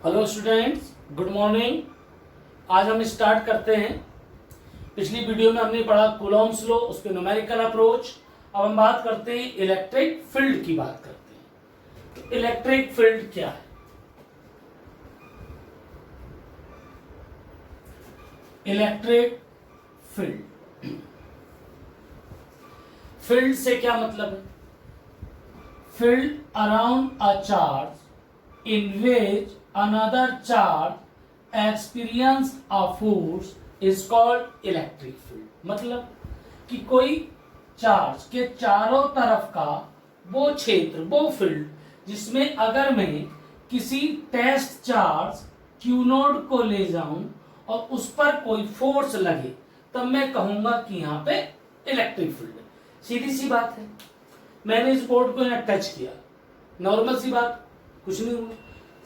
Hello students, good morning. आज हम start करते हैं। पिछली वीडियो में हमने पढ़ा कूलॉम्स लॉ, उस पर न्यूमेरिकल अप्रोच। अब हम बात करते हैं इलेक्ट्रिक फील्ड की बात करते हैं। तो इलेक्ट्रिक फील्ड क्या है? इलेक्ट्रिक फील्ड, फील्ड से क्या मतलब है? Field around a charge in which another charge experience a force is called electric field। मतलब कि कोई चार्ज के चारों तरफ का वो क्षेत्र, वो फील्ड जिसमें अगर मैं किसी टेस्ट चार्ज Q नोड को ले जाऊं और उस पर कोई फोर्स लगे, तब मैं कहूंगा कि यहां पे इलेक्ट्रिक फील्ड है। सीधी सी बात है। मैंने इस बोर्ड को यहां टच किया, नॉर्मल सी बात, कुछ नहीं हुआ।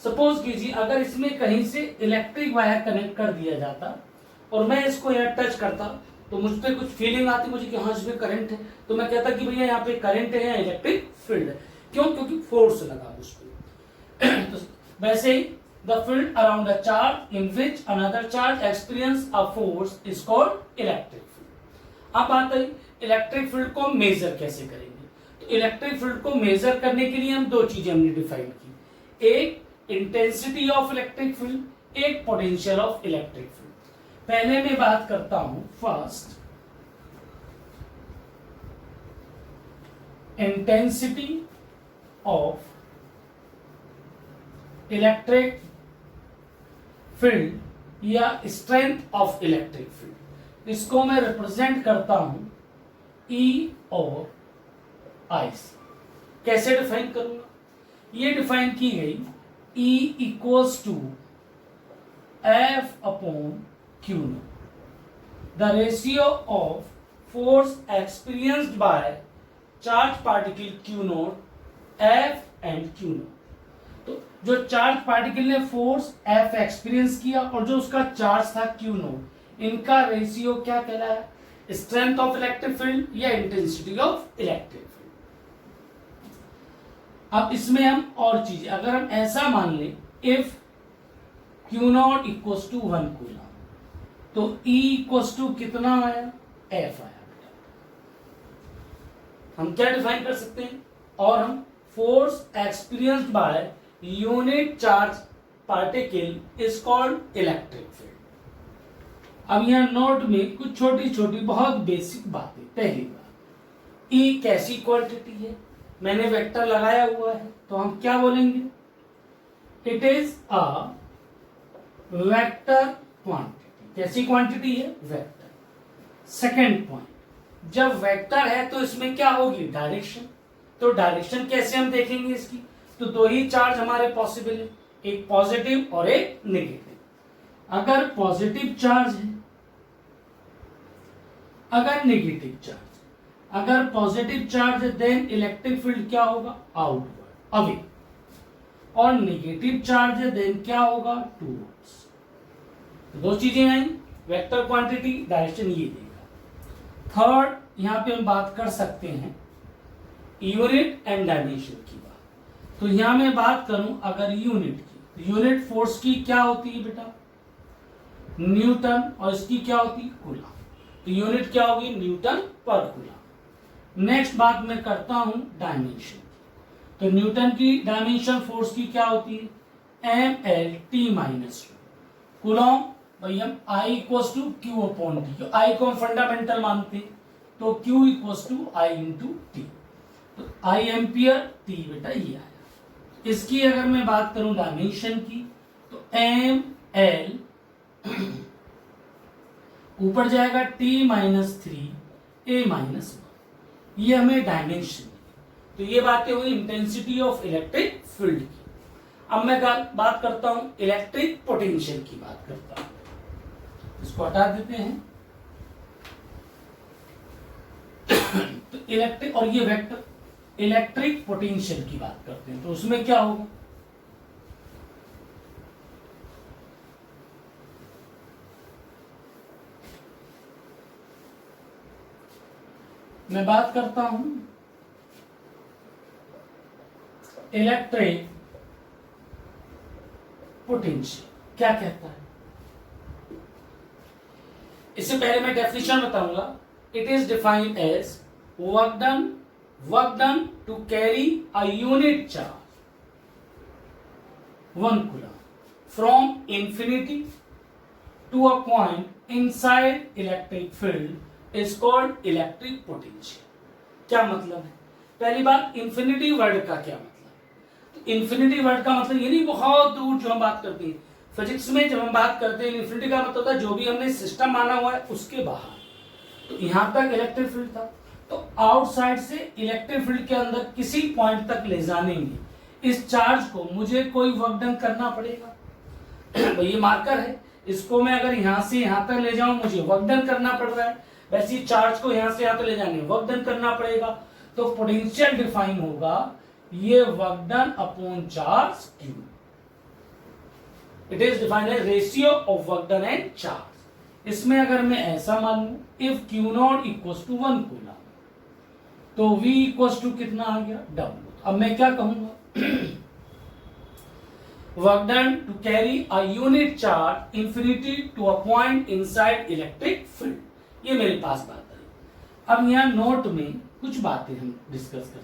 सपोज कीजिए अगर इसमें कहीं से इलेक्ट्रिक वायर कनेक्ट कर दिया जाता और मैं इसको यहाँ टच करता तो मुझ पे कुछ फीलिंग आती मुझे कि हाँ इसमें करंट है, तो मैं कहता कि भैया यहाँ पे करंट है या इलेक्ट्रिक फील्ड है। क्यों? क्योंकि फोर्स लगा उस पर। तो वैसे ही the field around a charge in which another charge experience a force is called electric field. अब बात है इलेक्ट्रिक फील्ड को मेजर कैसे करेंगे। तो इलेक्ट्रिक फील्ड को मेजर करने के लिए हम दो चीजें हमने डिफाइन की, एक इंटेंसिटी ऑफ इलेक्ट्रिक फील्ड, एक पोटेंशियल ऑफ इलेक्ट्रिक फील्ड। पहले मैं बात करता हूं first intensity of electric field या स्ट्रेंथ ऑफ इलेक्ट्रिक फील्ड। इसको मैं रिप्रेजेंट करता हूं E और I से। कैसे डिफाइन करूंगा? ये डिफाइन की गई E equals to F upon Q naught, the ratio of force experienced by charge particle Q naught, F and Q naught। तो जो चार्ज पार्टिकल ने फोर्स F एक्सपीरियंस किया और जो उसका चार्ज था Q naught, इनका रेशियो क्या कहलाया? स्ट्रेंथ ऑफ इलेक्ट्रिक फील्ड या इंटेंसिटी ऑफ इलेक्ट्रिक फील्ड। अब इसमें हम और चीजें, अगर हम ऐसा मान लें if Q naught equals to 1 coulomb, तो E इक्वल्स टू कितना आया? F आया। हम क्या डिफाइन कर सकते हैं? और हम force experienced by unit charge particle is called electric field. अब यहां नोट में कुछ छोटी छोटी बहुत बेसिक बातें। पहली बात, E कैसी क्वांटिटी है? मैंने वेक्टर लगाया हुआ है, तो हम क्या बोलेंगे? It is a vector quantity. कैसी क्वांटिटी है? वेक्टर। सेकेंड पॉइंट, जब वेक्टर है तो इसमें क्या होगी? डायरेक्शन। तो डायरेक्शन कैसे हम देखेंगे इसकी? तो दो ही चार्ज हमारे पॉसिबल है, एक पॉजिटिव और एक नेगेटिव। अगर पॉजिटिव चार्ज है, अगर नेगेटिव चार्ज, अगर पॉजिटिव चार्ज है देन इलेक्ट्रिक फील्ड क्या होगा? Outward, away. और नेगेटिव चार्ज है देन क्या होगा? टूवर्ड्स। दो चीजें हैं, वेक्टर क्वांटिटी, डायरेक्शन, ये देगा। थर्ड, यहां पे हम बात कर सकते हैं यूनिट एंड डायमेंशन की बात। तो यहां मैं बात करूं अगर यूनिट की, यूनिट फोर्स की क्या होती है बेटा? न्यूटन। और इसकी क्या होती है? कूलम। तो यूनिट क्या होगी? न्यूटन पर कूलम। नेक्स्ट बात मैं करता हूं डायमेंशन। तो न्यूटन की डायमेंशन फोर्स की क्या होती है? mlt minus 2 coulomb. भाई हम I equals to Q upon T, I को हम फंडामेंटल मानते हैं, तो Q equals to I into T. तो I एम्पियर, T बेटा ये आया। इसकी अगर मैं बात करूं डायमेंशन की, तो ml ऊपर जाएगा T माइनस 3 A माइनस 1, ये हमें डायमेंशन। तो ये बातें हुई इंटेंसिटी ऑफ इलेक्ट्रिक फील्ड की। अब मैं बात करता हूं इलेक्ट्रिक पोटेंशियल की बात करता हूं। इसको हटा देते हैं। तो इलेक्ट्रिक और ये वेक्टर, इलेक्ट्रिक पोटेंशियल की बात करते हैं, तो उसमें क्या होगा? मैं बात करता हूं इलेक्ट्रिक पोटेंशियल क्या कहता है? इससे पहले मैं डेफिनेशन बताऊंगा. It is defined as work done to carry a unit charge 1 coulomb from infinity to a point inside electric field is called electric potential. क्या मतलब है? पहली बात, इंफिनिटी वर्ड का क्या मतलब है? तो इंफिनिटी वर्ड का मतलब ये नहीं बहुत दूर जो हम बात करते हैं. फिजिक्स में जब हम बात करते हैं इंफिनिटी का मतलब होता है जो भी हमने सिस्टम माना हुआ है उसके बाहर. तो यहां तक इलेक्ट्रिक फील्ड था, तो आउटसाइड से इलेक्ट्रिक फील्ड के अंदर किसी पॉइंट तक ले जाने में इस चार्ज को मुझे कोई वर्क डन करना पड़ेगा. तो ये मार्कर है, इसको मैं अगर यहां से यहां तक ले जाऊं मुझे वर्क डन करना पड़ रहा है. वैसे ही चार्ज को यहां से यहां तक ले जाने वर्क डन करना पड़ेगा. तो पोटेंशियल डिफाइन होगा ये work done upon charge Q. It is defined as ratio of work done and charge. इसमें अगर मैं ऐसा मान लूं, if Q naught equals to 1 coulomb, तो V इक्वल्स टू कितना आ गया? W. अब मैं क्या कहूंगा? Work done to carry a unit charge infinity to a point inside electric field. ये मेरे पास बात है. अब यहां नोट में कुछ बातें हम डिस्कस करते हैं.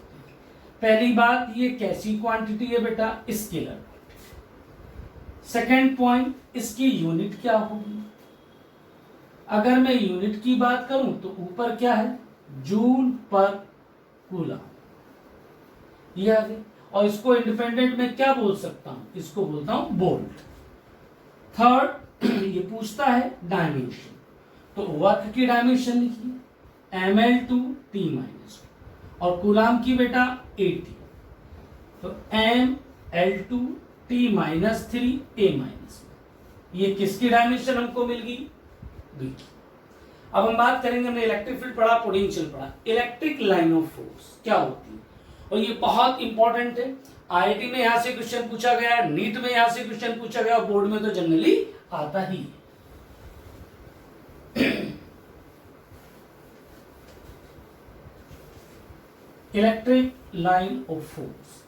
पहली बात, ये कैसी क्वांटिटी है बेटा? Scalar quantity. सेकेंड पॉइंट, इसकी यूनिट क्या होगी? अगर मैं यूनिट की बात करूं तो ऊपर क्या है? जूल पर कूलम. ये आ गई. और इसको इंडिपेंडेंट में क्या बोल सकता हूं? इसको बोलता हूं वोल्ट. थर्ड, ये पूछता है डायमेंशन, तो वर्क की डायमेंशन लिखिए ml2T-2 और कूलम की बेटा 80. तो ml2T-3A-. ये किसकी डायमेंशन हमको मिल गई? B की. अब हम बात करेंगे, हमने इलेक्ट्रिक फील्ड पढ़ा, पोटेंशियल पढ़ा. इलेक्ट्रिक लाइन ऑफ फोर्स क्या होती है? और ये बहुत इंपॉर्टेंट है. आईआईटी में यहां से क्वेश्चन पूछा गया, नीट में यहां से क्वेश्चन पूछा गया, बोर्ड में तो जनरली आता ही है. Electric line of force.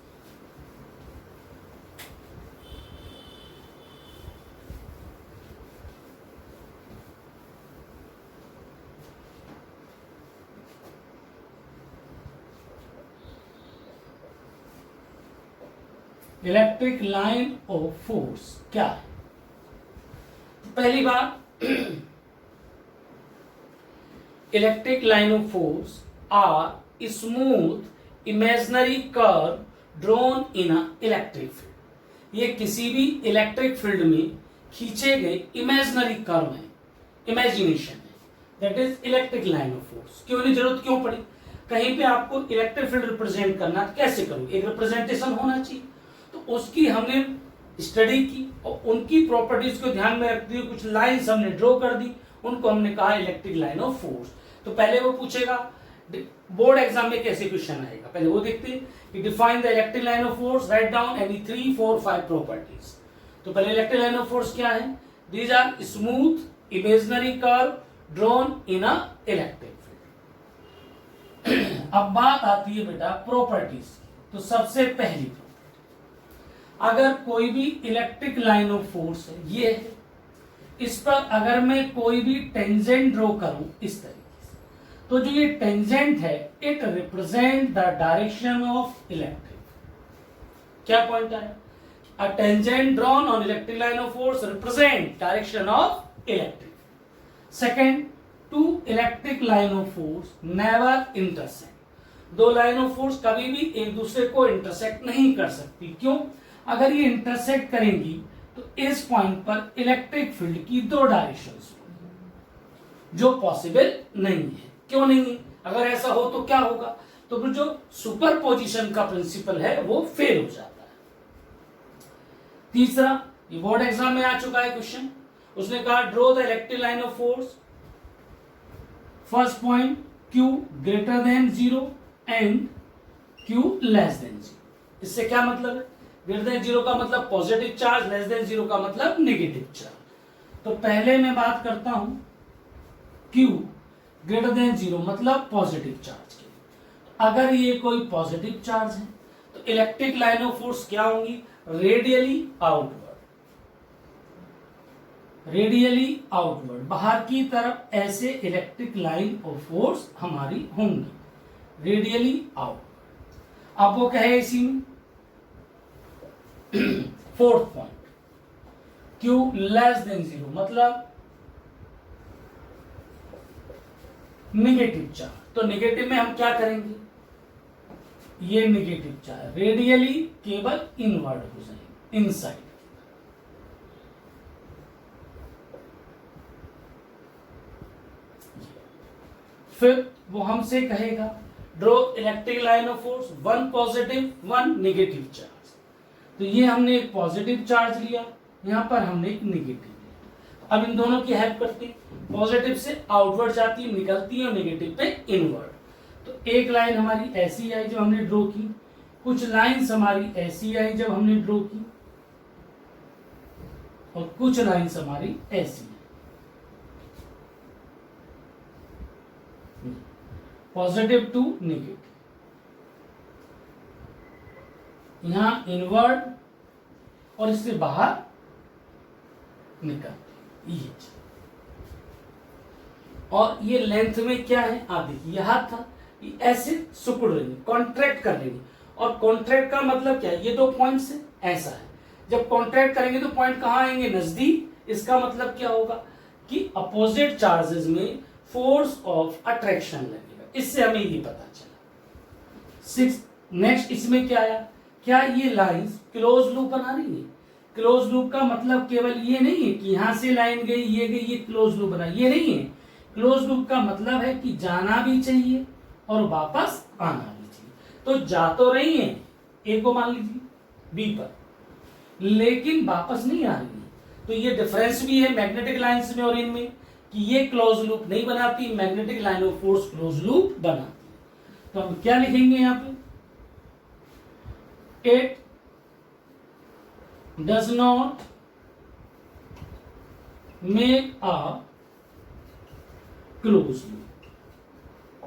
Electric line of force क्या है? पहली बात, electric line of force are smooth imaginary curve drawn in a electric field. ये किसी भी इलेक्ट्रिक फील्ड में खींचे गए इमेजिनरी कर्व है, इमेजिनेशन है. That is electric line of force. क्यों नहीं, जरूरत क्यों पड़ी? कहीं पे आपको इलेक्ट्रिक फील्ड रिप्रेजेंट करना, कैसे करोगे? एक रिप्रेजेंटेशन होना चाहिए. तो उसकी हमने स्टडी की और उनकी प्रॉपर्टीज को ध्यान में रखते हुए कुछ लाइंस हमने ड्रॉ कर दी, उनको हमने कहा इलेक्ट्रिक लाइन ऑफ फोर्स. तो पहले वो पूछेगा, बोर्ड एग्जाम में कैसे क्वेश्चन आएगा, पहले वो देखते हैं कि define the electric line of force, right down any 3, 4, 5 properties. तो पहले इलेक्ट्रिक लाइन ऑफ फोर्स क्या है? These are smooth imaginary curve drawn in a electric field. अब बात आती है बेटा प्रॉपर्टीज. तो सबसे पहली प्रॉपर्टी, अगर कोई भी इलेक्ट्रिक लाइन ऑफ फोर्स है, ये है, इस पर अगर मैं कोई भी टेंजेंट ड्रॉ करूं इस तरीके से, तो जो ये टेंजेंट है it represent the direction of electric. क्या पॉइंट है? A tangent drawn on electric line of force represent direction of electric. Second, two electric line of force never intersect. दो लाइन ऑफ फोर्स कभी भी एक दूसरे को intersect नहीं कर सकती. क्यों? अगर ये इंटरसेक्ट करेंगी तो इस पॉइंट पर इलेक्ट्रिक फील्ड की दो डायरेक्शंस होंगी, जो पॉसिबल नहीं है. क्यों नहीं है? अगर ऐसा हो तो क्या होगा? तो फिर जो सुपरपोजिशन का प्रिंसिपल है वो फेल हो जाता है. तीसरा, ये बोर्ड एग्जाम में आ चुका है क्वेश्चन. उसने कहा draw the electric line of force. First point, Q greater than 0 and Q less than 0. इससे क्या मतलब है? ग्रेटर देन 0 का मतलब पॉजिटिव चार्ज, लेस देन 0 का मतलब नेगेटिव चार्ज. तो पहले मैं बात करता हूं Q ग्रेटर देन 0 मतलब पॉजिटिव चार्ज की. अगर ये कोई पॉजिटिव चार्ज है तो इलेक्ट्रिक लाइन ऑफ फोर्स क्या होंगी? Radially outward. रेडियली आउटवर्ड, बाहर की तरफ ऐसे इलेक्ट्रिक लाइन ऑफ फोर्स हमारी होंगी रेडियली आउट। अब वो कहे इसी में fourth point, Q less than 0 मतलब नेगेटिव चार्ज। तो नेगेटिव में हम क्या करेंगे, ये नेगेटिव चार्ज रेडियली केवल इनवर्ड हो जाएंगे, इनसाइड। फिर वो हमसे कहेगा draw electric line of force, one positive one negative charge. तो ये हमने एक पॉजिटिव चार्ज लिया, यहां पर हमने एक नेगेटिव लिया। अब इन दोनों की हेल्प करते हैं, पॉजिटिव से आउटवर्ड जाती है, निकलती है, और नेगेटिव पे इनवर्ड। तो एक लाइन हमारी ऐसी आई जब हमने ड्रॉ की, कुछ लाइंस हमारी ऐसी आई जब हमने ड्रॉ की, और कुछ लाइंस हमारी ऐसी। पॉजिटिव टू नेगेटिव, यहां इनवर्ड और इससे बाहर निकलते, ये। और ये लेंथ में क्या है, आप देखिए यह हाथ था, ये ऐसे सिकुड़ रही, कॉन्ट्रैक्ट कर रही। और कॉन्ट्रैक्ट का मतलब क्या है, ये दो पॉइंट्स है, ऐसा है। जब कॉन्ट्रैक्ट करेंगे तो पॉइंट कहां आएंगे, नजदीक। इसका मतलब क्या होगा कि अपोजिट चार्जेस में फोर्स ऑफ अट्रैक्शन लगेगा। इससे हमें ये पता चला। नेक्स्ट इसमें क्या आया, क्या ये लाइंस क्लोज लूप बना रही है। क्लोज लूप का मतलब केवल ये नहीं है कि यहां से लाइन गई, ये क्लोज लूप बना, ये नहीं है। क्लोज लूप का मतलब है कि जाना भी चाहिए और वापस आना भी चाहिए। तो जा तो रही है, ए को मान लीजिए बी पर, लेकिन वापस नहीं आ रही है। तो ये डिफरेंस भी है मैग्नेटिक लाइंस में और इनमें, कि ये क्लोज लूप नहीं बनाती, magnetic line of force close loop बनाती है। तो हम क्या लिखेंगे यहां पे, it does not make a close loop.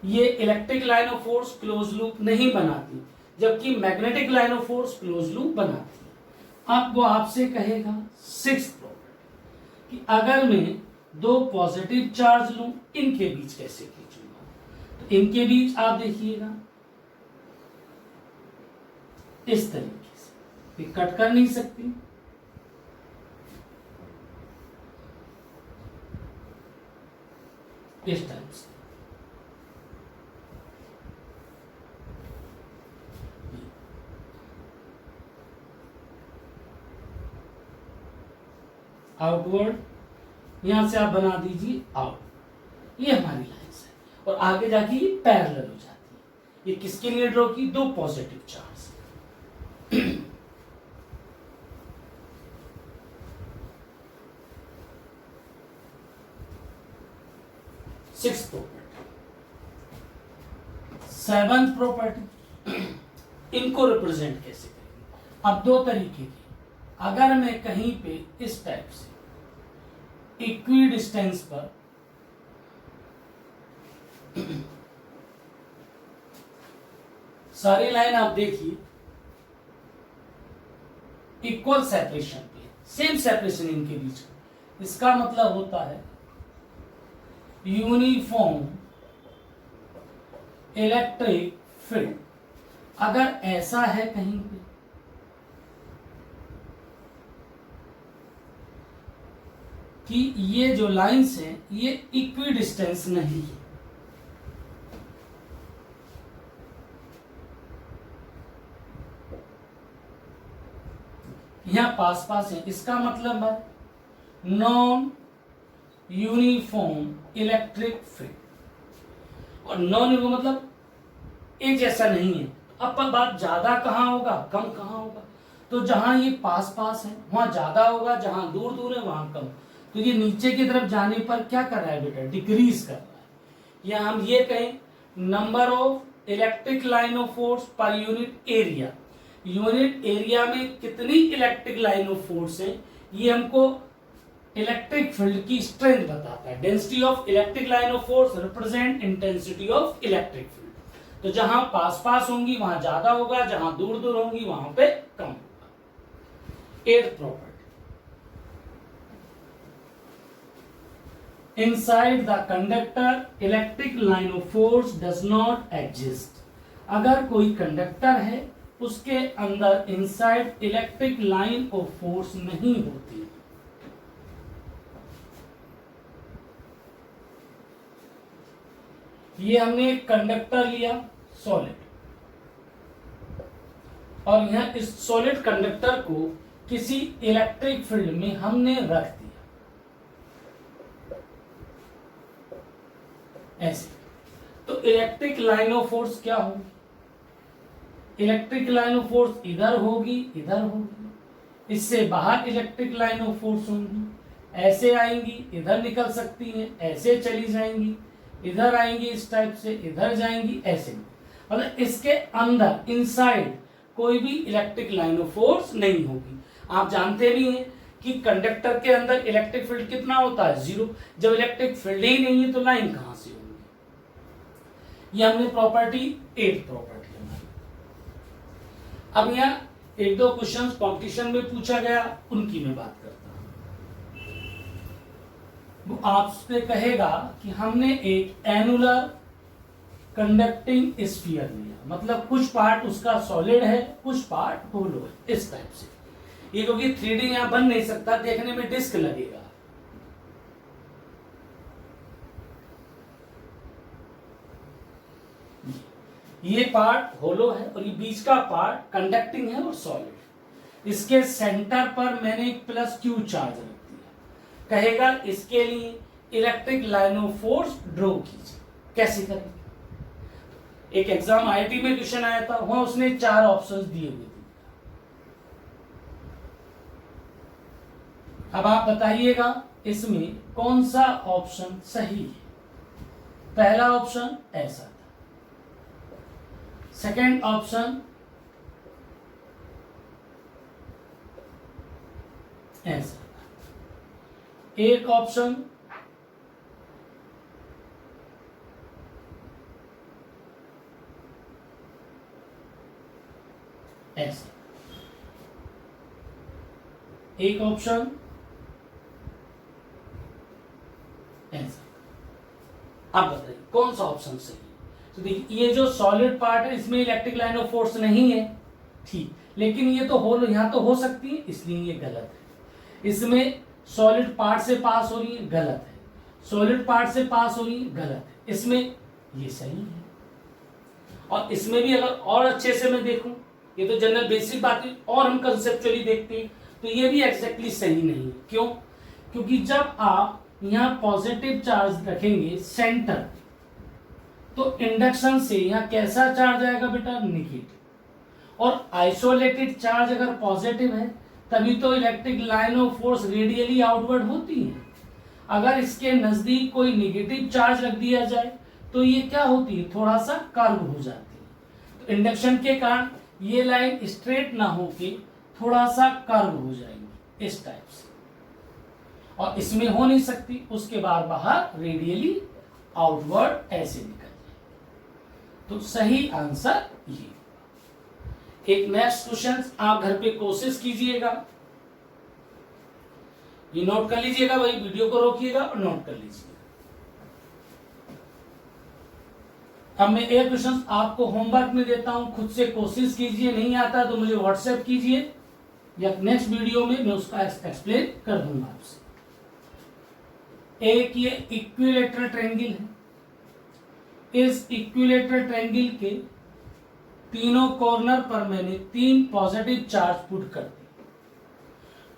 ये electric line of force close loop नहीं बनाती, जबकि magnetic line of force close loop बनाती है। अब वो आपसे कहेगा सिक्स्थ प्रॉपर्टी, कि अगर मैं दो पॉजिटिव चार्ज लूं, इनके बीच कैसे खींचूंगा। तो इनके बीच आप देखिएगा इस तरीके से, ये कट कर नहीं सकती। इस टाइप से आउटवर्ड, यहां से आप बना दीजिए आउट, ये हमारी लाइंस है। और आगे जाके ये पैरेलल हो जाती है। ये किसके लिए ड्रॉ की, दो positive charge. Sixth property, seventh property, इनको रिप्रेजेंट कैसे करेंगे। अब दो तरीके की, अगर मैं कहीं पे इस टाइप से इक्वी डिस्टेंस पर सारी लाइन आप देखिए इक्वल सेपरेशन पे, सेम सेपरेशन इनके बीच, इसका मतलब होता है यूनिफॉर्म इलेक्ट्रिक फील्ड। अगर ऐसा है कहीं पे, कि ये जो लाइंस हैं ये इक्वी डिस्टेंस नहीं है, यहां पास पास है, इसका मतलब है नॉन यूनिफॉर्म इलेक्ट्रिक फील्ड। और नॉन यूनिफॉर्म मतलब एक जैसा नहीं है। अब बात ज्यादा कहां होगा, कम कहां होगा। तो जहां ये पास पास है वहां ज्यादा होगा, जहां दूर दूर है वहां कम। तो ये नीचे की तरफ जाने पर क्या कर रहा है बेटा, डिक्रीज कर रहा है। या हम ये कहें number of electric line of force per unit area, unit area में कितनी इलेक्ट्रिक लाइन ऑफ फोर्स है, ये हमको इलेक्ट्रिक फील्ड की स्ट्रेंथ बताता है। Density of electric line of force represent intensity of electric field. तो जहां पास पास होंगी वहां ज्यादा होगा, जहां दूर दूर होंगी वहां पे कम होगा। एथ property, inside the conductor electric line of force does not exist. अगर कोई कंडक्टर है उसके अंदर inside electric line of force नहीं होती। ये हमने एक कंडक्टर लिया सॉलिड, और यहां इस सॉलिड कंडक्टर को किसी इलेक्ट्रिक फील्ड में हमने रख दिया ऐसे। तो इलेक्ट्रिक लाइन ऑफ फोर्स क्या होगी? इलेक्ट्रिक लाइन ऑफ फोर्स इधर होगी, इधर होगी। इससे बाहर इलेक्ट्रिक लाइन ऑफ फोर्स होंगी, ऐसे आएंगी, इधर निकल सकती हैं, ऐसे चली जाएंगी, इधर आएंगी, इस टाइप से इधर जाएंगी, ऐसे। मतलब इसके अंदर इनसाइड कोई भी इलेक्ट्रिक लाइन ऑफ फोर्स नहीं होगी। आप जानते भी हैं कि कंडक्टर के अंदर इलेक्ट्रिक फील्ड कितना होता है? 0। जब इलेक्ट्रिक फील्ड ही नहीं है तो लाइन कहां से होगी? ये हमने प्रॉपर्टी 8 प्रॉपर्टी हमारी। अब यहाँ 1-2 क्वेश्चन कॉम्पिटिशन में पूछा गया, उनकी मैं बात करता हूं। वो आपसे कहेगा कि हमने एक एनुलर कंडक्टिंग स्फीयर लिया, मतलब कुछ पार्ट उसका सॉलिड है, कुछ पार्ट होलो है, इस टाइप से। ये क्योंकि 3D यहां बन नहीं सकता, देखने में डिस्क लगेगा। ये पार्ट होलो है और ये बीच का पार्ट कंडक्टिंग है और सॉलिड। इसके सेंटर पर मैंने एक प्लस क्यू चार्ज रख दिया। कहेगा इसके लिए electric line of force draw कीजिए। कैसे करेंगे? एक एग्जाम आईआईटी में क्वेश्चन आया था, वहां उसने 4 ऑप्शंस दिए हुए थे। अब आप बताइएगा इसमें कौन सा ऑप्शन सही है। पहला ऑप्शन ऐसा था, सेकंड ऑप्शन ऐसा था, एक ऑप्शन ऐसा, एक ऑप्शन ऐसा। अब बताइए कौन सा ऑप्शन सही है? तो देखिए ये जो सॉलिड पार्ट है इसमें इलेक्ट्रिक लाइन ऑफ फोर्स नहीं है, ठीक, लेकिन ये तो होल यहां तो हो सकती है, इसलिए ये गलत है। इसमें सॉलिड पार्ट से पास हो रही है, गलत है। सॉलिड पार्ट से पास हो रही है, गलत है। इसमें ये सही है। और इसमें भी अगर और अच्छे से मैं देखूं, ये तो जनरल बेसिक बात है, और हम कंसेप्चुअली देखते हैं तो ये भी एग्जैक्टली सही नहीं है। क्यों? क्योंकि जब आप यहां पॉजिटिव चार्ज रखेंगे सेंटर, तो इंडक्शन से यहां कैसा चार्ज आएगा बेटा? नेगेटिव। और आइसोलेटेड चार्ज अगर पॉजिटिव है तभी तो electric line of force radially outward होती है। अगर इसके नजदीक कोई नेगेटिव चार्ज रख दिया जाए तो ये क्या होती है? थोड़ा सा कर्व हो जाती है। तो इंडक्शन के कारण ये लाइन स्ट्रेट ना होके थोड़ा सा कर्व हो जाएंगी इस टाइप से, और इसमें हो नहीं सकती, उसके बाद बाहर रेडियली आउटवर्ड ऐसे निकल जाए। तो सही आंसर ये। एक नेक्स्ट क्वेश्चन आप घर पे कोशिश कीजिएगा, ये नोट कर लीजिएगा, वही वीडियो को रोकिएगा और नोट कर लीजिएगा। अब मैं एक क्वेश्चन आपको होमवर्क में देता हूं, खुद से कोशिश कीजिए, नहीं आता तो मुझे व्हाट्सएप कीजिए या नेक्स्ट वीडियो में मैं उसका एक्सप्लेन कर दूंगा आपसे। एक ये इक्विलेटरल ट्रायंगल है, इस इक्विलेटरल ट्रायंगल के तीनों कॉर्नर पर मैंने 3 पॉजिटिव चार्ज पुट कर दिए।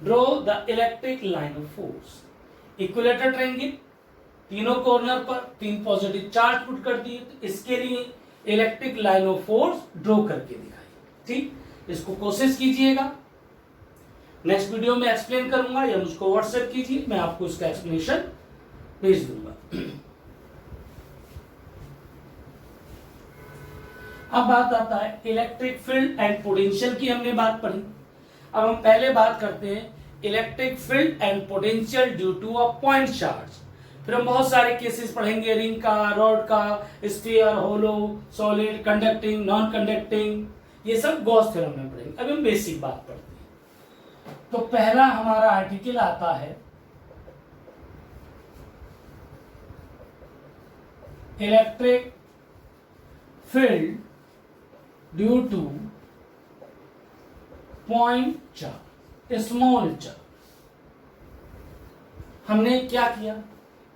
Draw the electric line of force. Equilateral triangle, तीनों कॉर्नर पर 3 पॉजिटिव चार्ज पुट कर दिए, तो इसके लिए electric line of force draw करके दिखाइए। ठीक, इसको कोशिश कीजिएगा, नेक्स्ट वीडियो में एक्सप्लेन करूंगा या मुझको व्हाट्सएप कीजिए, मैं आपको इसका एक्सप्लेनेशन भेज दूंगा। अब बात आता है इलेक्ट्रिक फील्ड एंड पोटेंशियल की, हमने बात पढ़ी। अब हम पहले बात करते हैं electric field and potential due to a point charge. फिर हम बहुत सारे केसेस पढ़ेंगे, रिंग का, रॉड का, स्फीयर, होलो, सॉलिड, कंडक्टिंग, नॉन कंडक्टिंग, ये सब गॉस थ्योरम में पढ़ेंगे। अभी हम बेसिक बात पढ़ते हैं। तो पहला हमारा आर्टिकल आता है electric field due two point charge, small charge. हमने क्या किया,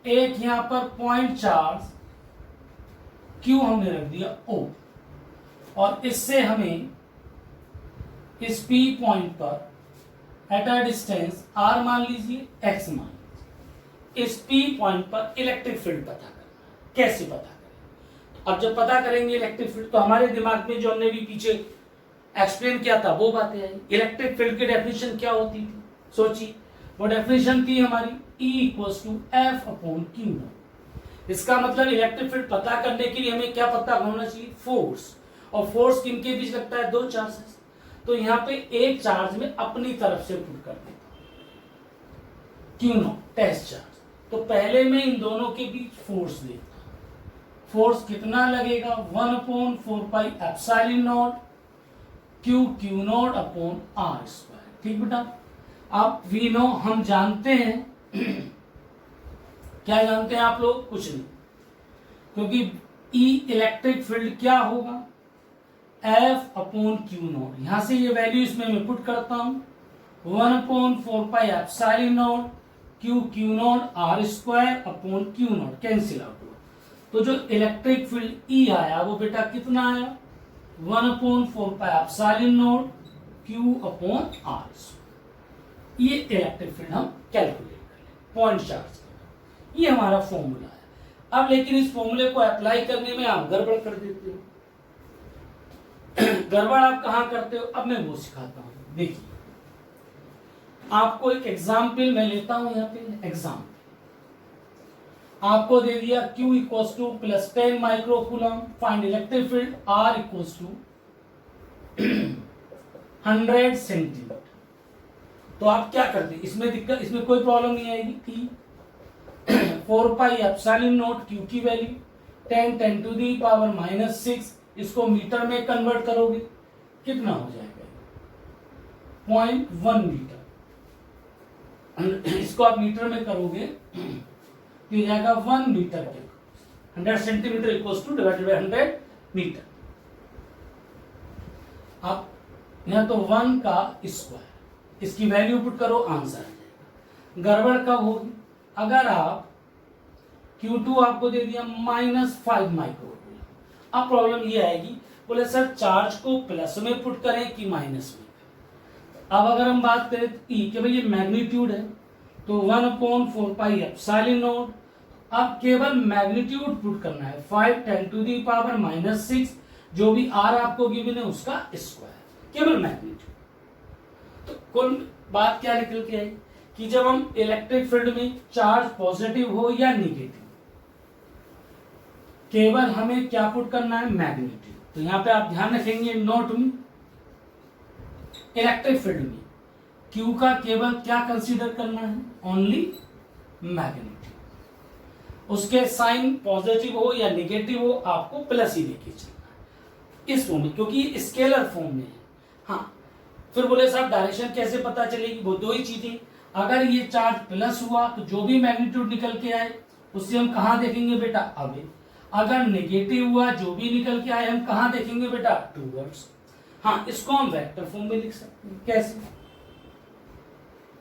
एक यहां पर पॉइंट चार्ज Q हमने रख दिया O, और इससे हमें इस P पॉइंट पर एट अ डिस्टेंस R मान लीजिए, X मान लीजिए, इस P पॉइंट पर इलेक्ट्रिक फील्ड पता करना। कैसे पता करें? अब जब पता करेंगे इलेक्ट्रिक फील्ड, तो हमारे दिमाग में जो हमने भी पीछे एक्सप्लेन किया था वो बातें आई। इलेक्ट्रिक फील्ड की डेफिनेशन क्या होती थी, सोचिए। वो डेफिनेशन थी हमारी E equals to F upon Q naught. इसका मतलब इलेक्ट्रिक फील्ड पता करने के लिए हमें क्या पता होना चाहिए, फोर्स। और फोर्स किनके बीच लगता है, दो चार्जेस। तो यहाँ पे एक चार्ज में अपनी तरफ से पुट कर देता हूं क्यू नॉट, टेस्ट चार्ज। तो पहले मैं इन दोनों के बीच फोर्स देखता हूं। फोर्स कितना लगेगा, 1/4 epsilon naught Q naught upon R square. ठीक बेटा। अब वी नो, हम जानते हैं क्या जानते हैं आप लोग, कुछ नहीं, क्योंकि ई इलेक्ट्रिक फील्ड क्या होगा, एफ अपॉन क्यू नॉट। यहां से ये वैल्यू इसमें मैं पुट करता हूं, 1/4 epsilon naught Q naught R square upon Q naught, cancel out हुआ। तो जो इलेक्ट्रिक फील्ड ई आया वो बेटा कितना आया, 1/4 epsilon naught Q upon R. ये इलेक्ट्रिक फील्ड हम कैलकुलेट कर लें पॉइंट चार्ज का। ये हमारा फॉर्मूला है। अब लेकिन इस फॉर्मूले को अप्लाई करने में आप गड़बड़ कर देते हो। गड़बड़ आप कहां करते हो, अब मैं वो सिखाता हूं। देखिए, आपको एक एग्जाम्पल मैं लेता हूं। यहाँ पे एग्जाम्पल आपको दे दिया, Q equals to +10 micro coulomb, find electric field R equals to 100 centimetre. तो आप क्या करते हैं, इसमें दिक्कत, इसमें कोई प्रॉब्लम नहीं आएगी। 4 एप्सिलॉन नॉट क्यू की वैल्यू 10⁻⁻⁻⁶, इसको मीटर में कन्वर्ट करोगे कितना हो जाएगा, 0.1 मीटर। इसको आप मीटर में करोगे तो हो जाएगा 1 मीटर के 100 centimetre equals to divided by 100 metre. आप यहां तो 1 का स्क्वायर, इसकी वैल्यू पुट करो, आंसर आ जाएगा। गड़बड़ कब होगी, अगर आप Q2 आपको दे दिया -5 माइक्रो कूलम। अब प्रॉब्लम ये आएगी, बोले सर चार्ज को प्लस में पुट करें कि माइनस में। अब अगर हम बात करें E के, भाई ये मैग्नीट्यूड है, तो 1/4 एप्सिलॉन नॉट। अब केवल मैग्नीट्यूड पुट करना है, 5 10⁻⁻⁶, जो भी R आपको गिवन है उसका स्क्वायर, केवल मैग्नीट्यूड। तो कुल बात क्या निकल के आई कि जब हम इलेक्ट्रिक फील्ड में चार्ज पॉजिटिव हो या निगेटिव, केवल हमें क्या पुट करना है, मैग्नीट्यूड। तो यहां पे आप ध्यान रखेंगे, नोट में इलेक्ट्रिक फील्ड में Q का केवल क्या कंसीडर करना है, ओनली मैग्नीट्यूड। उसके साइन पॉजिटिव हो या निगेटिव हो, आपको प्लस ही लेके चलना है इस फॉर्म में, क्योंकि स्केलर फॉर्म में है। हाँ, फिर बोले साहब डायरेक्शन कैसे पता चलेगी, वो दो ही चीजें। अगर ये चार्ज प्लस हुआ तो जो भी मैग्नीट्यूड निकल के आए उससे हम कहां देखेंगे बेटा, अवे। अगर नेगेटिव हुआ, जो भी निकल के आए हम कहां देखेंगे बेटा, टूवर्ड्स। हाँ, इसको हम वेक्टर फॉर्म में लिख सकते हैं। कैसे,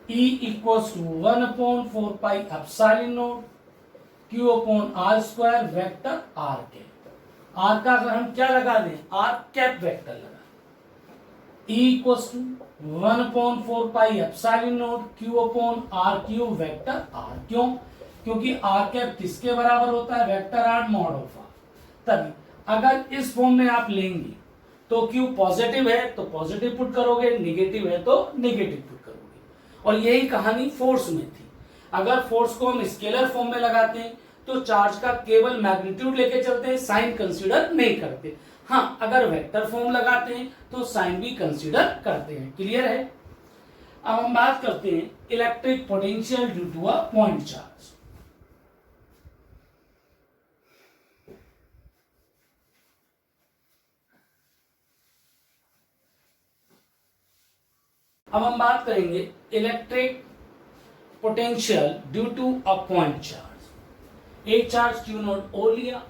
E equals to 1/4 epsilon naught Q upon R square, vector R cap. R का अगर हम क्या लगा दें, R कैप वेक्टर लगा। E equals to 1/4 epsilon naught Q upon R cube, vector R। क्यों, क्योंकि R कैप किसके बराबर होता है, vector R mod of R। तभी अगर इस फॉर्म में आप लेंगे तो Q पॉजिटिव है तो पॉजिटिव पुट करोगे, निगेटिव है तो निगेटिव पुट करोगे। और यही कहानी फोर्स में थी। अगर फोर्स को हम स्केलर फॉर्म में लगाते हैं तो चार्ज का केवल मैग्नीट्यूड लेके चलते हैं, साइन कंसीडर नहीं करते। हाँ, अगर वेक्टर फॉर्म लगाते हैं तो साइन भी कंसीडर करते हैं। क्लियर है। अब हम बात करते हैं electric potential due to a point charge. अब हम बात करेंगे electric potential due to a point charge. एक चार्ज Q0 O लिया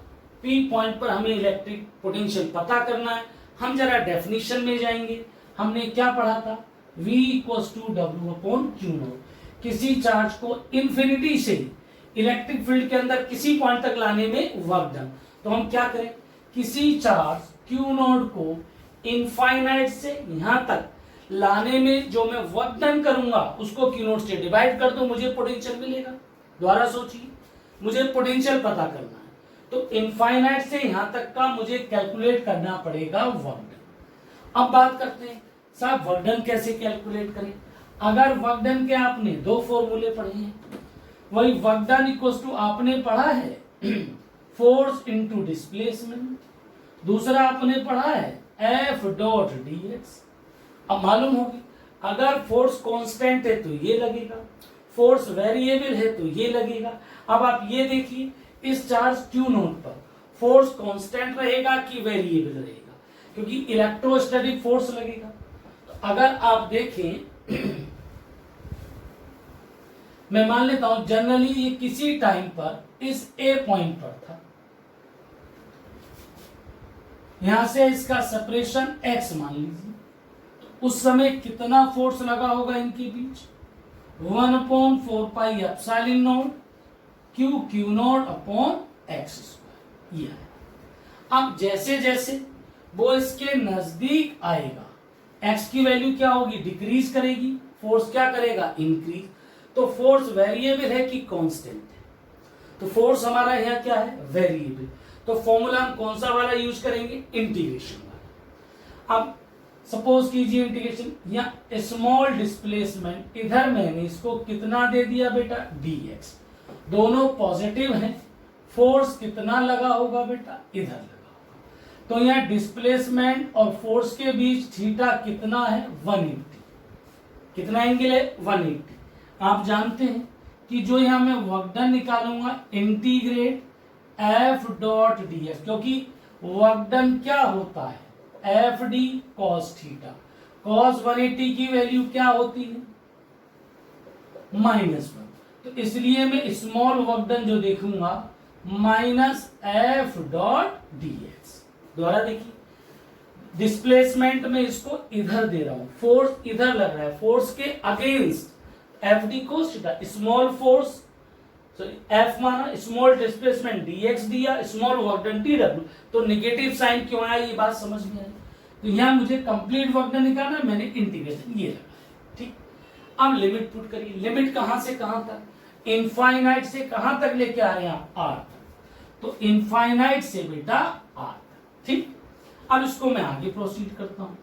पी पॉइंट पर हमें इलेक्ट्रिक पोटेंशियल पता करना है। हम जरा डेफिनेशन में जाएंगे। हमने क्या पढ़ा था, V equals to W upon Q naught. किसी चार्ज को इन्फिनिटी से इलेक्ट्रिक फील्ड के अंदर किसी पॉइंट तक लाने में वर्क डन। तो हम क्या करें, किसी चार्ज क्यू नॉट को इनफाइनाइट से यहां तक लाने में जो मैं वर्क डन करूंगा उसको क्यू नॉट से डिवाइड कर दूं, मुझे पोटेंशियल मिलेगा। दोबारा सोचिए, मुझे पोटेंशियल पता करना है तो इनफाइनाइट से यहां तक का मुझे कैलकुलेट करना पड़ेगा वर्क डन। अब बात करते हैं साहब वर्क डन कैसे कैलकुलेट करें। अगर वर्क डन के आपने दो फॉर्मूले पढ़े हैं, वही वर्क डन इक्वल्स टू आपने पढ़ा है फोर्स इनटू डिस्प्लेसमेंट, दूसरा आपने पढ़ा है F डॉट dx। अब मालूम होगी अगर फोर्स कांस्टेंट है तो ये लगेगा, फोर्स वेरिएबल है तो ये लगेगा। अब आप ये देखिए इस चार्ज Q नोट पर फोर्स कांस्टेंट रहेगा कि वेरिएबल रहेगा, क्योंकि इलेक्ट्रोस्टैटिक फोर्स लगेगा। तो अगर आप देखें मैं मान लेता हूं जनरली ये किसी टाइम पर इस A पॉइंट पर था, यहां से इसका सेपरेशन x मान लीजिए, तो उस समय कितना फोर्स लगा होगा इनके बीच, 1/4 epsilon naught Q naught upon X square. ये है। अब जैसे जैसे वो इसके नजदीक आएगा x की वैल्यू क्या होगी, डिक्रीज करेगी, फोर्स क्या करेगा, इंक्रीज। तो फोर्स वेरिएबल है कि कांस्टेंट है, तो फोर्स हमारा यहाँ क्या है, वेरिएबल। तो फॉर्मूला हम कौन सा वाला यूज करेंगे, इंटीग्रेशन वाला। अब सपोज कीजिए इंटीग्रेशन, या स्मॉल डिस्प्लेसमेंट, इधर मैंने इसको कितना दे दिया बेटा, dx, दोनों पॉजिटिव हैं, फोर्स कितना लगा होगा बेटा, इधर लगा होगा। तो यहाँ डिस्प्लेसमेंट और फोर्स के बीच थीटा कितना है, 180। कितना एंगल है, 180। आप जानते हैं कि जो यहां मैं वर्क डन निकालूंगा इंटीग्रेट F डॉट dx, क्योंकि वर्क डन क्या होता है, F D cos theta. Cos 180 की वैल्यू क्या होती है, -1। तो इसलिए मैं स्मॉल वर्क डन जो देखूंगा -F डॉट dx। दोबारा देखिए, डिस्प्लेसमेंट में इसको इधर दे रहा हूं, फोर्स इधर लग रहा है, फोर्स के against F d cos theta, small force F माना, स्मॉल डिस्प्लेसमेंट dx दिया, स्मॉल वर्क डन tw। तो नेगेटिव साइन क्यों आया, ये बात समझ में आई। तो यहां मुझे कंप्लीट वर्क डन निकालना है, मैंने इंटीग्रेशन ये लगाया, ठीक। अब लिमिट पुट करिए, लिमिट कहां से कहां तक, इनफाइनाइट से कहां तक लेके आ रहे हैं आप, आर तक। तो इनफाइनाइट से बेटा आर तक, ठीक। अब इसको मैं आगे प्रोसीड करता हूं,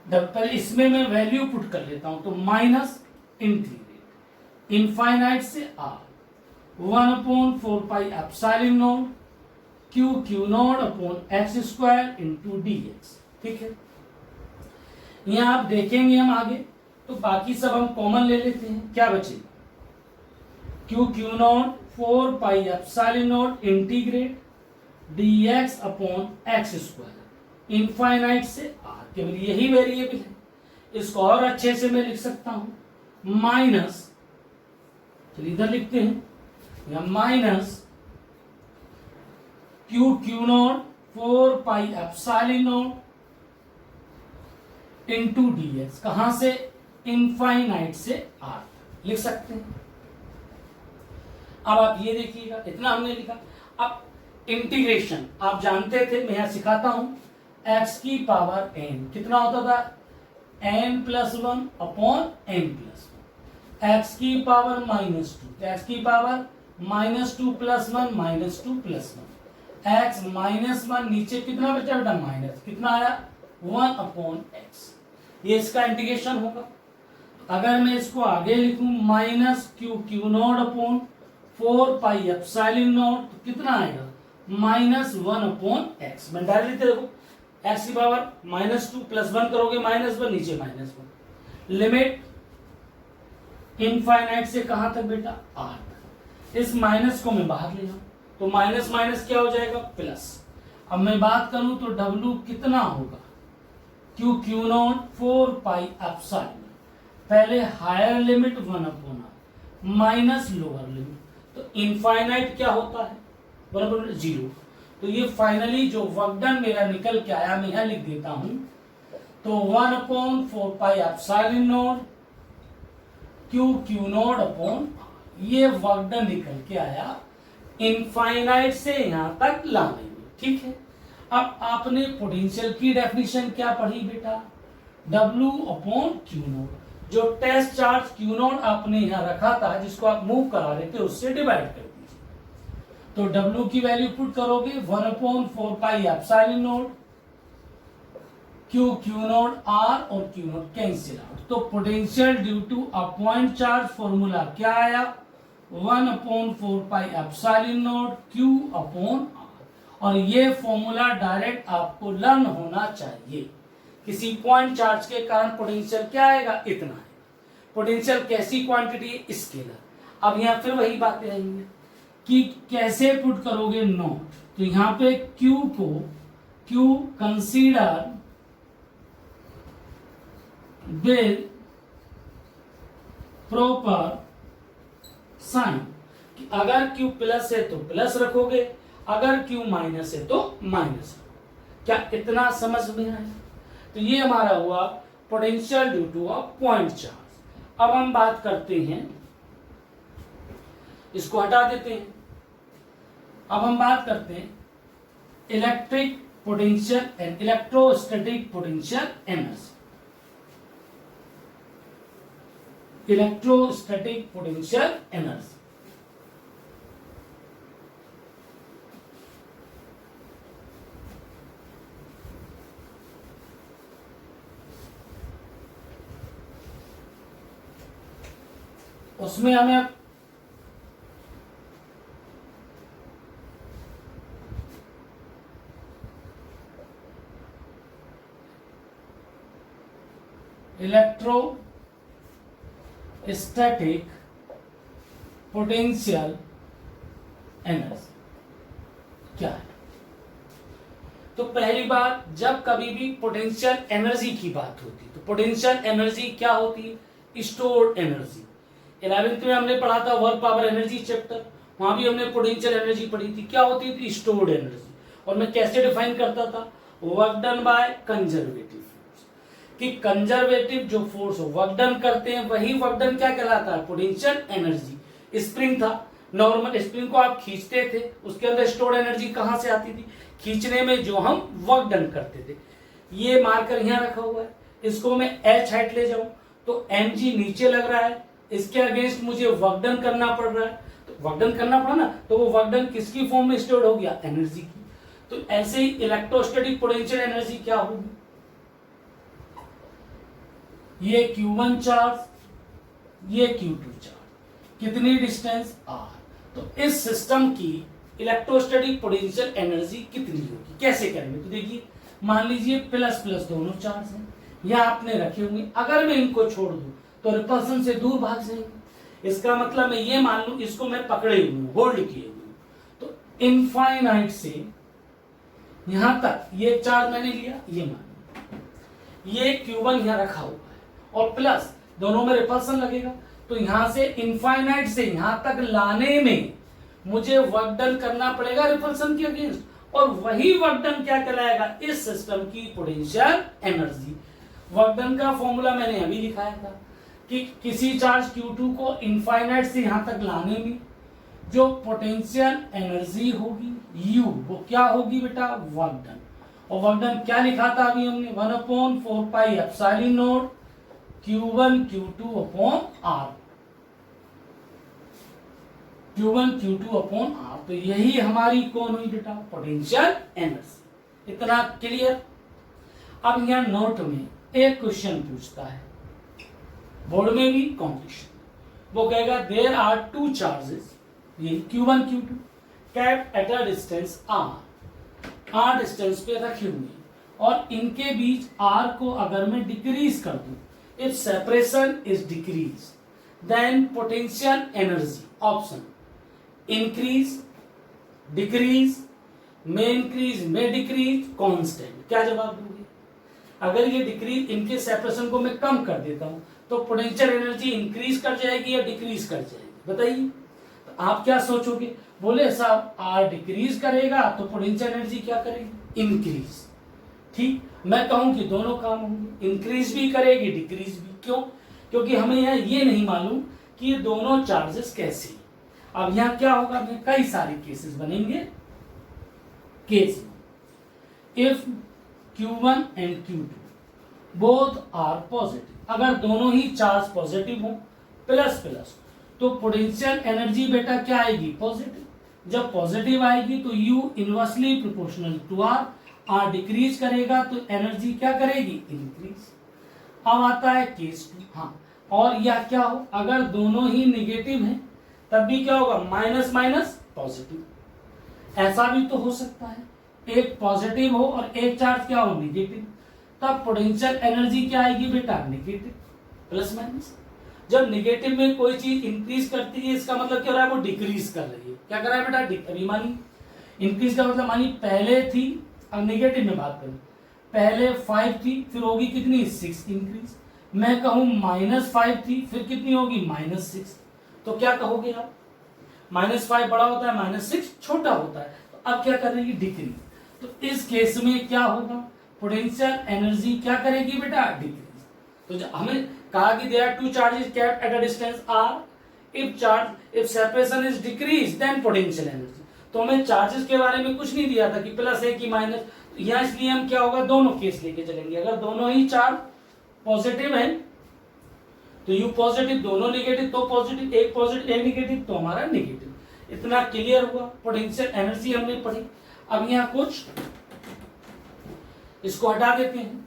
पहले इसमें मैं वैल्यू पुट कर लेता हूं, तो माइनस इंटीग्रेट इनफाइनाइट से R 1/4 epsilon naught Q naught upon X square into dx, ठीक है। यहां आप देखेंगे हम आगे तो बाकी सब हम कॉमन ले लेते हैं, क्या बचेगा, Q naught 4 epsilon not integrate dx upon X square infinite से आर, केवल यही वेरिएबल है। इसको और अच्छे से मैं लिख सकता हूं माइनस, चलिए इधर लिखते हैं, या minus Q naught 4 epsilon not into dx, कहां से, इनफाइनाइट से आर लिख सकते हैं। अब आप ये देखिएगा, इतना हमने लिखा। अब इंटीग्रेशन आप जानते थे, मैं यहां सिखाता हूं, x की पावर n कितना होता था, n+1 अपॉन n+1, x की पावर -2, x की पावर -2 + 1 -2 + 1, x -1 नीचे कितना बचा बेटा, माइनस कितना आया, 1 अपॉन x। ये इसका इंटीग्रेशन होगा। अगर मैं इसको आगे लिखूं minus Q naught upon 4 epsilon not, तो कितना आएगा, -1 अपॉन x। मैं डायरेक्ट देखो, x की पावर -2 + 1 करोगे -1, नीचे -1, लिमिट इनफाइनाइट से कहां तक बेटा, r तक। इस माइनस को मैं बाहर ले जाऊं तो माइनस माइनस क्या हो जाएगा, प्लस। अब मैं बात करूं तो W कितना होगा, क्यू नॉट 4 एप्सिलॉन, पहले higher limit 1 upon r minus lower limit. तो इनफाइनाइट क्या होता है, बराबर 0। तो ये फाइनली जो वर्क डन मेरा निकल के आया, मैं यहां लिख देता हूं, तो 1/4πε0 Q0 अपॉन, ये वर्क डन निकल के आया इनफाइनाइट से यहां तक लाने में। ठीक है, अब आपने पोटेंशियल की डेफिनेशन क्या पढ़ी बेटा, W/Q0। जो टेस्ट चार्ज Q0 आपने यहां रखा था, जिसको आप मूव करा रहे थे, उससे डिवाइड कर दीजिए। तो W की वैल्यू पुट करोगे 1/4πε0 Q0 R और Q0 कैंसिल आउट। तो potential due to a point charge formula क्या आया, 1/4πε0 Q/R। और ये फॉर्मूला डायरेक्ट आपको लर्न होना चाहिए। किसी पॉइंट चार्ज के कारण पोटेंशियल क्या आएगा, इतना है। पोटेंशियल कैसी क्वांटिटी है, स्केलर। अब यहां फिर वही बातें आएंगी कि कैसे पुट करोगे नोट। तो यहां पे Q को Q consider with proper sign, कि अगर Q प्लस है तो प्लस रखोगे, अगर Q माइनस है तो माइनस। क्या इतना समझ में आया? तो ये हमारा हुआ potential due to a point charge. अब हम बात करते हैं, इसको हटा देते हैं। अब हम बात करते हैं electric potential and electrostatic potential energy. Electrostatic potential energy, उसमें हमें इलेक्ट्रोस्टैटिक पोटेंशियल एनर्जी क्या है? तो पहली बात, जब कभी भी पोटेंशियल एनर्जी की बात होती है तो पोटेंशियल एनर्जी क्या होती है, स्टोर्ड एनर्जी। 11th में हमने पढ़ा था वर्क पावर एनर्जी चैप्टर, वहां भी हमने पोटेंशियल एनर्जी पढ़ी थी। क्या होती थी, स्टोर्ड एनर्जी। और मैं कैसे डिफाइन करता था, work done by conservative force, कि कंजर्वेटिव जो फोर्स वर्क डन करते हैं वही वर्क डन क्या कहलाता है, पोटेंशियल एनर्जी। स्प्रिंग था, नॉर्मल स्प्रिंग को आप खींचते थे, उसके अंदर स्टोर्ड एनर्जी कहां से आती थी, खींचने में जो हम वर्क डन करते थे। ये मार्कर यहां रखा हुआ है, इसको मैं H हाइट ले जाऊं तो mg नीचे लग रहा है, इसके अगेंस्ट मुझे वर्क डन करना पड़ रहा है। तो वर्क डन करना पड़ा ना, तो वो वर्क डन किसकी फॉर्म में स्टोर्ड हो गया, एनर्जी की। तो ऐसे ही इलेक्ट्रोस्टैटिक पोटेंशियल एनर्जी क्या होगी, ये Q1 चार्ज, ये Q2 चार्ज, कितनी डिस्टेंस r। तो इस सिस्टम की इलेक्ट्रोस्टैटिक पोटेंशियल एनर्जी कितनी होगी, कैसे करेंगे। तो देखिए, मान लीजिए प्लस प्लस दोनों चार्ज हैं, यहां आपने रखे होंगे, अगर मैं इनको छोड़ दूं तो रिपल्सन से दूर भाग जाएंगे। इसका मतलब मैं ये मान लूं इसको मैं पकड़े हुए हूं, होल्ड किए हुए हूं, तो इनफाइनाइट से यहां तक ये चार्ज मैंने लिया, ये मान ये Q1 यहां रखा हुआ है और प्लस दोनों में रिपल्सन लगेगा। तो यहां से इनफाइनाइट से यहां तक लाने में मुझे वर्क डन करना पड़ेगा रिपल्सन के अगेंस्ट, और वही वर्क डन क्या कहलाएगा, इस सिस्टम की पोटेंशियल एनर्जी। वर्क डन का फॉर्मूला मैंने अभी लिखाया था कि किसी चार्ज Q2 को इनफाइनाइट से यहां तक लाने में जो पोटेंशियल एनर्जी होगी U, वो क्या होगी बेटा, वर्क डन। और वर्क डन क्या लिखा था अभी हमने, 1/4πε0 Q1 Q2 upon R, Q1 Q2 upon R। तो यही हमारी कौन हुई बेटा, पोटेंशियल एनर्जी। इतना क्लियर। अब यहां नोट में एक क्वेश्चन पूछता है, बोर्ड में भी कॉम्पिटिशन, वो कहेगा देयर आर टू चार्जेस, ये Q1 Q2 capped eight a distance R distance पे रखे हुए, और इनके बीच R को अगर मैं डिक्रीज कर दूं, if separation is decrease then potential energy, option increase, decrease, may increase, may decrease, constant. क्या जवाब दोगे? अगर ये डिक्रीज, इनके सेपरेशन को मैं कम कर देता हूं तो पोटेंशियल एनर्जी इंक्रीज कर जाएगी या डिक्रीज कर जाएगी, बताइए। तो आप क्या सोचोगे, बोले साहब आर डिक्रीज करेगा तो पोटेंशियल एनर्जी क्या करेगी, इंक्रीज। ठीक, मैं कहूं कि दोनों काम होंगे, इंक्रीज भी करेगी डिक्रीज भी। क्यों, क्योंकि हमें यहाँ ये नहीं मालूम कि ये दोनों चार्जेस कैसे। अब यहाँ क्या होगा, हमें कई सारे केसेस बनेंगे। Case if Q1 and Q2 both are positive, अगर दोनों ही चार्ज पॉजिटिव हो प्लस प्लस, तो पोटेंशियल एनर्जी बेटा क्या आएगी, पॉजिटिव। जब पॉजिटिव आएगी तो U inversely proportional to R decrease करेगा तो एनर्जी क्या करेगी, इंक्रीज। अब आता है केस 2। हाँ, और यह क्या हो, अगर दोनों ही निगेटिव हैं तब भी क्या होगा, माइनस माइनस पॉजिटिव। ऐसा भी तो हो सकता है, एक पॉजिटिव हो और एक चार्ज क्या हो, निगेटिव, तब पोटेंशियल एनर्जी क्या आएगी बेटा, नेगेटिव, प्लस माइनस। जब नेगेटिव में कोई चीज इंक्रीज करती है इसका मतलब क्या हो रहा है, वो डिक्रीज कर रही है। क्या कर रहा है बेटा, अभी मानी इंक्रीज का मतलब मानी पहले थी, अब नेगेटिव में बात करूं, पहले 5 थी फिर होगी कितनी, 6 इंक्रीज। मैं कहूं -5 थी फिर कितनी होगी, -6। तो क्या कहोगे आप, -5 बड़ा होता है, -6 छोटा होता है, तो अब क्या कर रही है, डिक्रीज। तो इस केस में क्या होगा, पोटेंशियल एनर्जी क्या करेगी बेटा, डिक्रीज। तो जब हमें कहा कि there are two charges kept at a distance R, if separation is decrease then potential energy. तो हमें चार्जेस के बारे में कुछ नहीं दिया था कि प्लस है कि माइनस, यहाँ इसलिए हम क्या होगा, दोनों केस लेके चलेंगे। अगर दोनों ही चार्ज पॉजिटिव है तो यू पॉजिटिव, दोनों नेगेटिव तो पॉजिटिव, एक पॉजिटिव एक नेगेटिव तो हमारा नेगेटिव। इतना क्लियर हुआ, पोटेंशियल एनर्जी हमने पढ़ी। अब यहाँ कुछ इसको हटा देते हैं।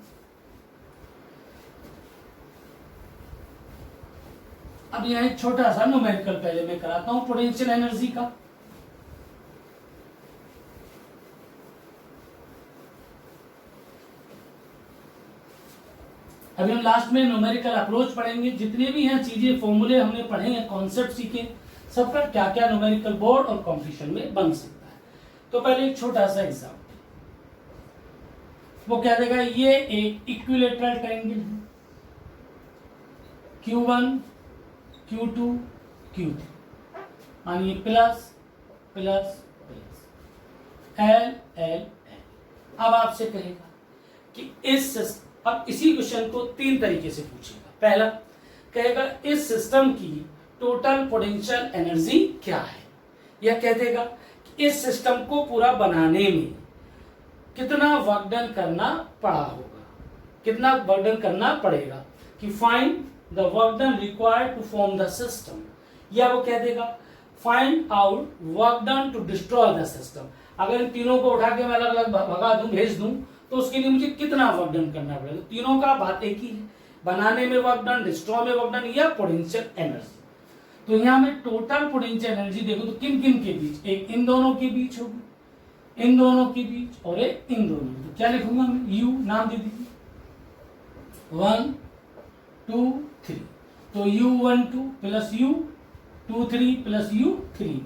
अब यहाँ एक छोटा सा न्यूमेरिकल पहले मैं कराता हूं पोटेंशियल एनर्जी का। अभी हम लास्ट में न्यूमेरिकल अप्रोच पढ़ेंगे। जितने भी यहाँ चीजें फॉर्मूले हमने पढ़े हैं, कॉन्सेप्ट सीखे, सबका क्या क्या न्यूमेरिकल बोर्ड और कॉम्पिटिशन में बन सकता है। तो पहले एक छोटा सा एग्जाम्पल, वो क्या देगा, ये एक इक्विलेटरल ट्रायंगल है, Q1 Q2 Q3, मानिए plus plus plus L L L। अब आपसे कहेगा कि अब इसी क्वेश्चन को 3 तरीके से पूछेगा। पहला कहेगा इस सिस्टम की टोटल पोटेंशियल एनर्जी क्या है, या कह देगा कि इस सिस्टम को पूरा बनाने में कितना वर्क डन करना पड़ा होगा, कितना वर्क डन करना पड़ेगा, कि find the work done required to form the system, या वो कह देगा find out work done to destroy the system. अगर इन तीनों को उठा के मैं अलग अलग भगा दूं, भेज दूं, तो उसके लिए मुझे कितना वर्क डन करना पड़ेगा। तीनों का बात एक ही है, बनाने में वर्क डन, डिस्ट्रॉय में वर्क डन, या पोटेंशियल एनर्जी। तो यहाँ में टोटल पोटेंशियल एनर्जी देखो तो किन किन के बीच, एक इन दोनों के बीच होगी, इन दोनों के बीच, और एक इन दोनों। तो क्या लिखूंगा मैं, U नाम दे दीजिए, 1 2 3, तो U12 plus U23 plus U31।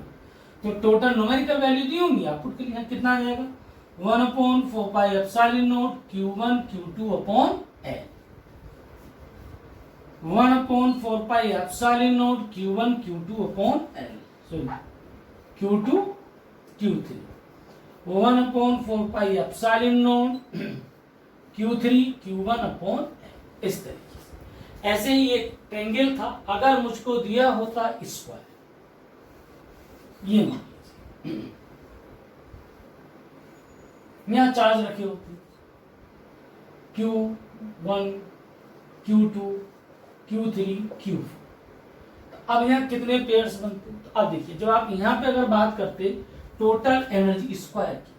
तो टोटल न्यूमेरिकल वैल्यू दी होंगी, आप पुट करिए कितना आ जाएगा, 1/4πε0 Q1 Q2 upon L, 1/4πε0 Q1 Q2 upon L, sorry Q2 Q3, 1/4πε0 Q3 Q1 upon L। इस तरीके से, ऐसे ही एक ट्रायंगल था, अगर मुझको दिया होता स्क्वायर, ये मान लीजिए यहाँ चार्ज रखे होते Q1 Q2 Q3 Q4। तो अब यहाँ कितने पेयर्स बनते, तो अब देखिए जब आप यहाँ पे अगर बात करते टोटल एनर्जी स्क्वायर की,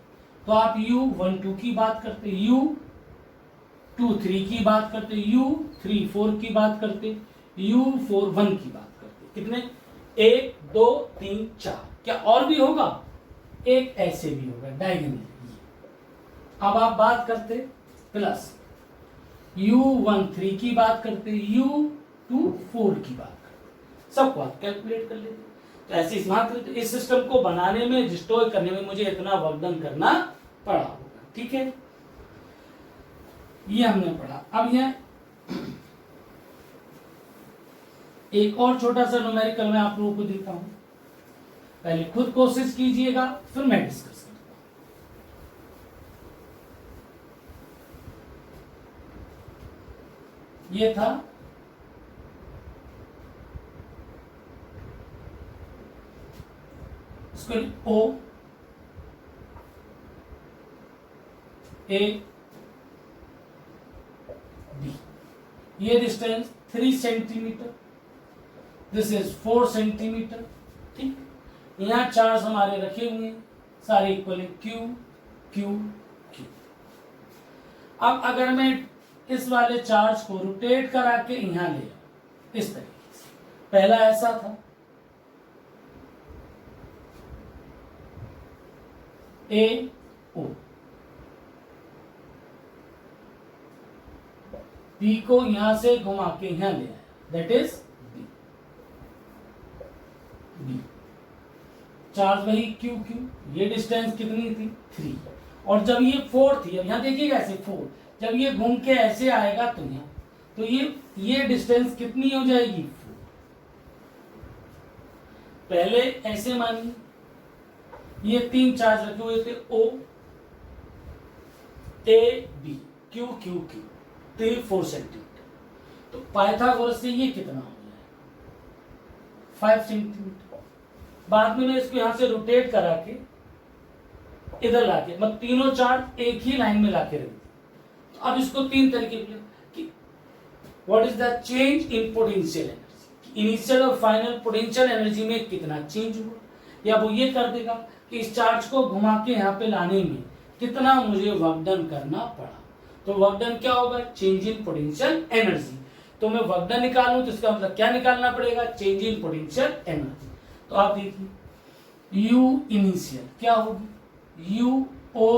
तो आप U12 की बात करते, U23 की बात करते, U34 की बात करते, U41 की बात करते, कितने, 1 2 3 4, क्या और भी होगा, एक ऐसे भी होगा डायगोनल। अब आप बात करते प्लस U13 की बात करते, U24 की बात करते, सबको आप कैलकुलेट कर लेते। तो ऐसे इस सिस्टम को बनाने में, डिस्ट्रॉय करने में मुझे इतना वर्क डन करना पड़ा होगा। ठीक है, ये हमने पढ़ा। अब यह एक और छोटा सा न्यूमेरिकल मैं आप लोगों को देता हूं। पहले खुद कोशिश कीजिएगा, फिर मैं डिस्कस करता हूं। ये था इसको ओ ए बी, ये distance 3 centimetre, this is 4 centimetre. ठीक, यहां चार्ज हमारे रखे हुए हैं सारे इक्वल है, क्यू क्यू क्यू। अब अगर मैं इस वाले चार्ज को रोटेट करा के यहां ले आऊं इस तरीके से, पहला ऐसा था ए ओ, बी को यहां से घुमा के यहां ले आया, that is B. B charge वही क्यू क्यू, ये डिस्टेंस कितनी थी 3, और जब ये 4 थी, अब यहां देखिएगा ऐसे 4, जब ये घूम के ऐसे आएगा तो यहां, तो ये डिस्टेंस कितनी हो जाएगी 4। पहले ऐसे मानिए ये 3 चार्ज रखे हुए थे O A B Q Q Q, तो ये 4 सेंटीमीटर, तो पाइथागोरस से ये कितना हो जाएगा 5 सेंटीमीटर। बाद में मैं इसको यहां से रोटेट करा के इधर लाके, मतलब तीनों चार्ज एक ही लाइन में लाके रख दी। तो अब इसको 3 तरीके कि what is the change in potential energy, initial और फाइनल पोटेंशियल एनर्जी में कितना चेंज हुआ, या वो ये कर देगा कि इस चार्ज को घुमा के यहाँ पे लाने में कितना मुझे वर्क डन करना पड़ा। तो वर्क डन क्या होगा, चेंज इन पोटेंशियल एनर्जी। तो मैं वर्क डन निकालूं तो इसका मतलब क्या निकालना पड़ेगा, चेंज इन पोटेंशियल एनर्जी। तो आप देखिए U इनिशियल क्या होगी, U O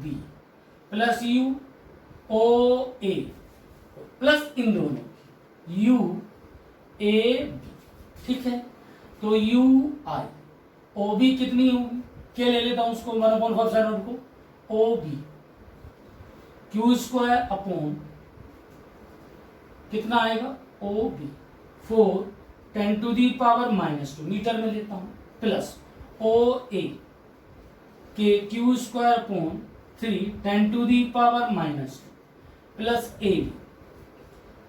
B plus U O A plus इन दोनों U A B, ठीक है। तो U I O B कितनी होगी, क्या ले लेता हूं उसको 1/4 को, O B Q square upon कितना आएगा O B 4 10 to the power -2 metre में लेता हूं, plus O A K Q square upon 3 10 to the power -2 plus A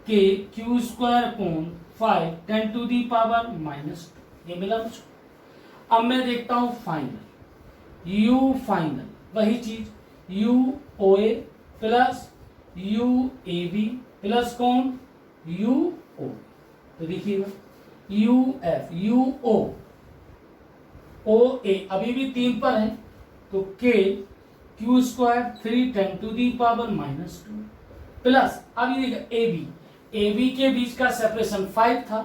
K Q square upon 5 10 to the power -2, ये मिला मुझको। अब मैं देखता हूं फाइनल, यू फाइनल वही चीज U O A plus U A B plus कौन यू ओ, तो देखिएगा U F U O O A अभी भी 3 पर है, तो K Q square 3 10 to the power -2 plus अभी देखिए ए बी के बीच का सेपरेशन 5 था,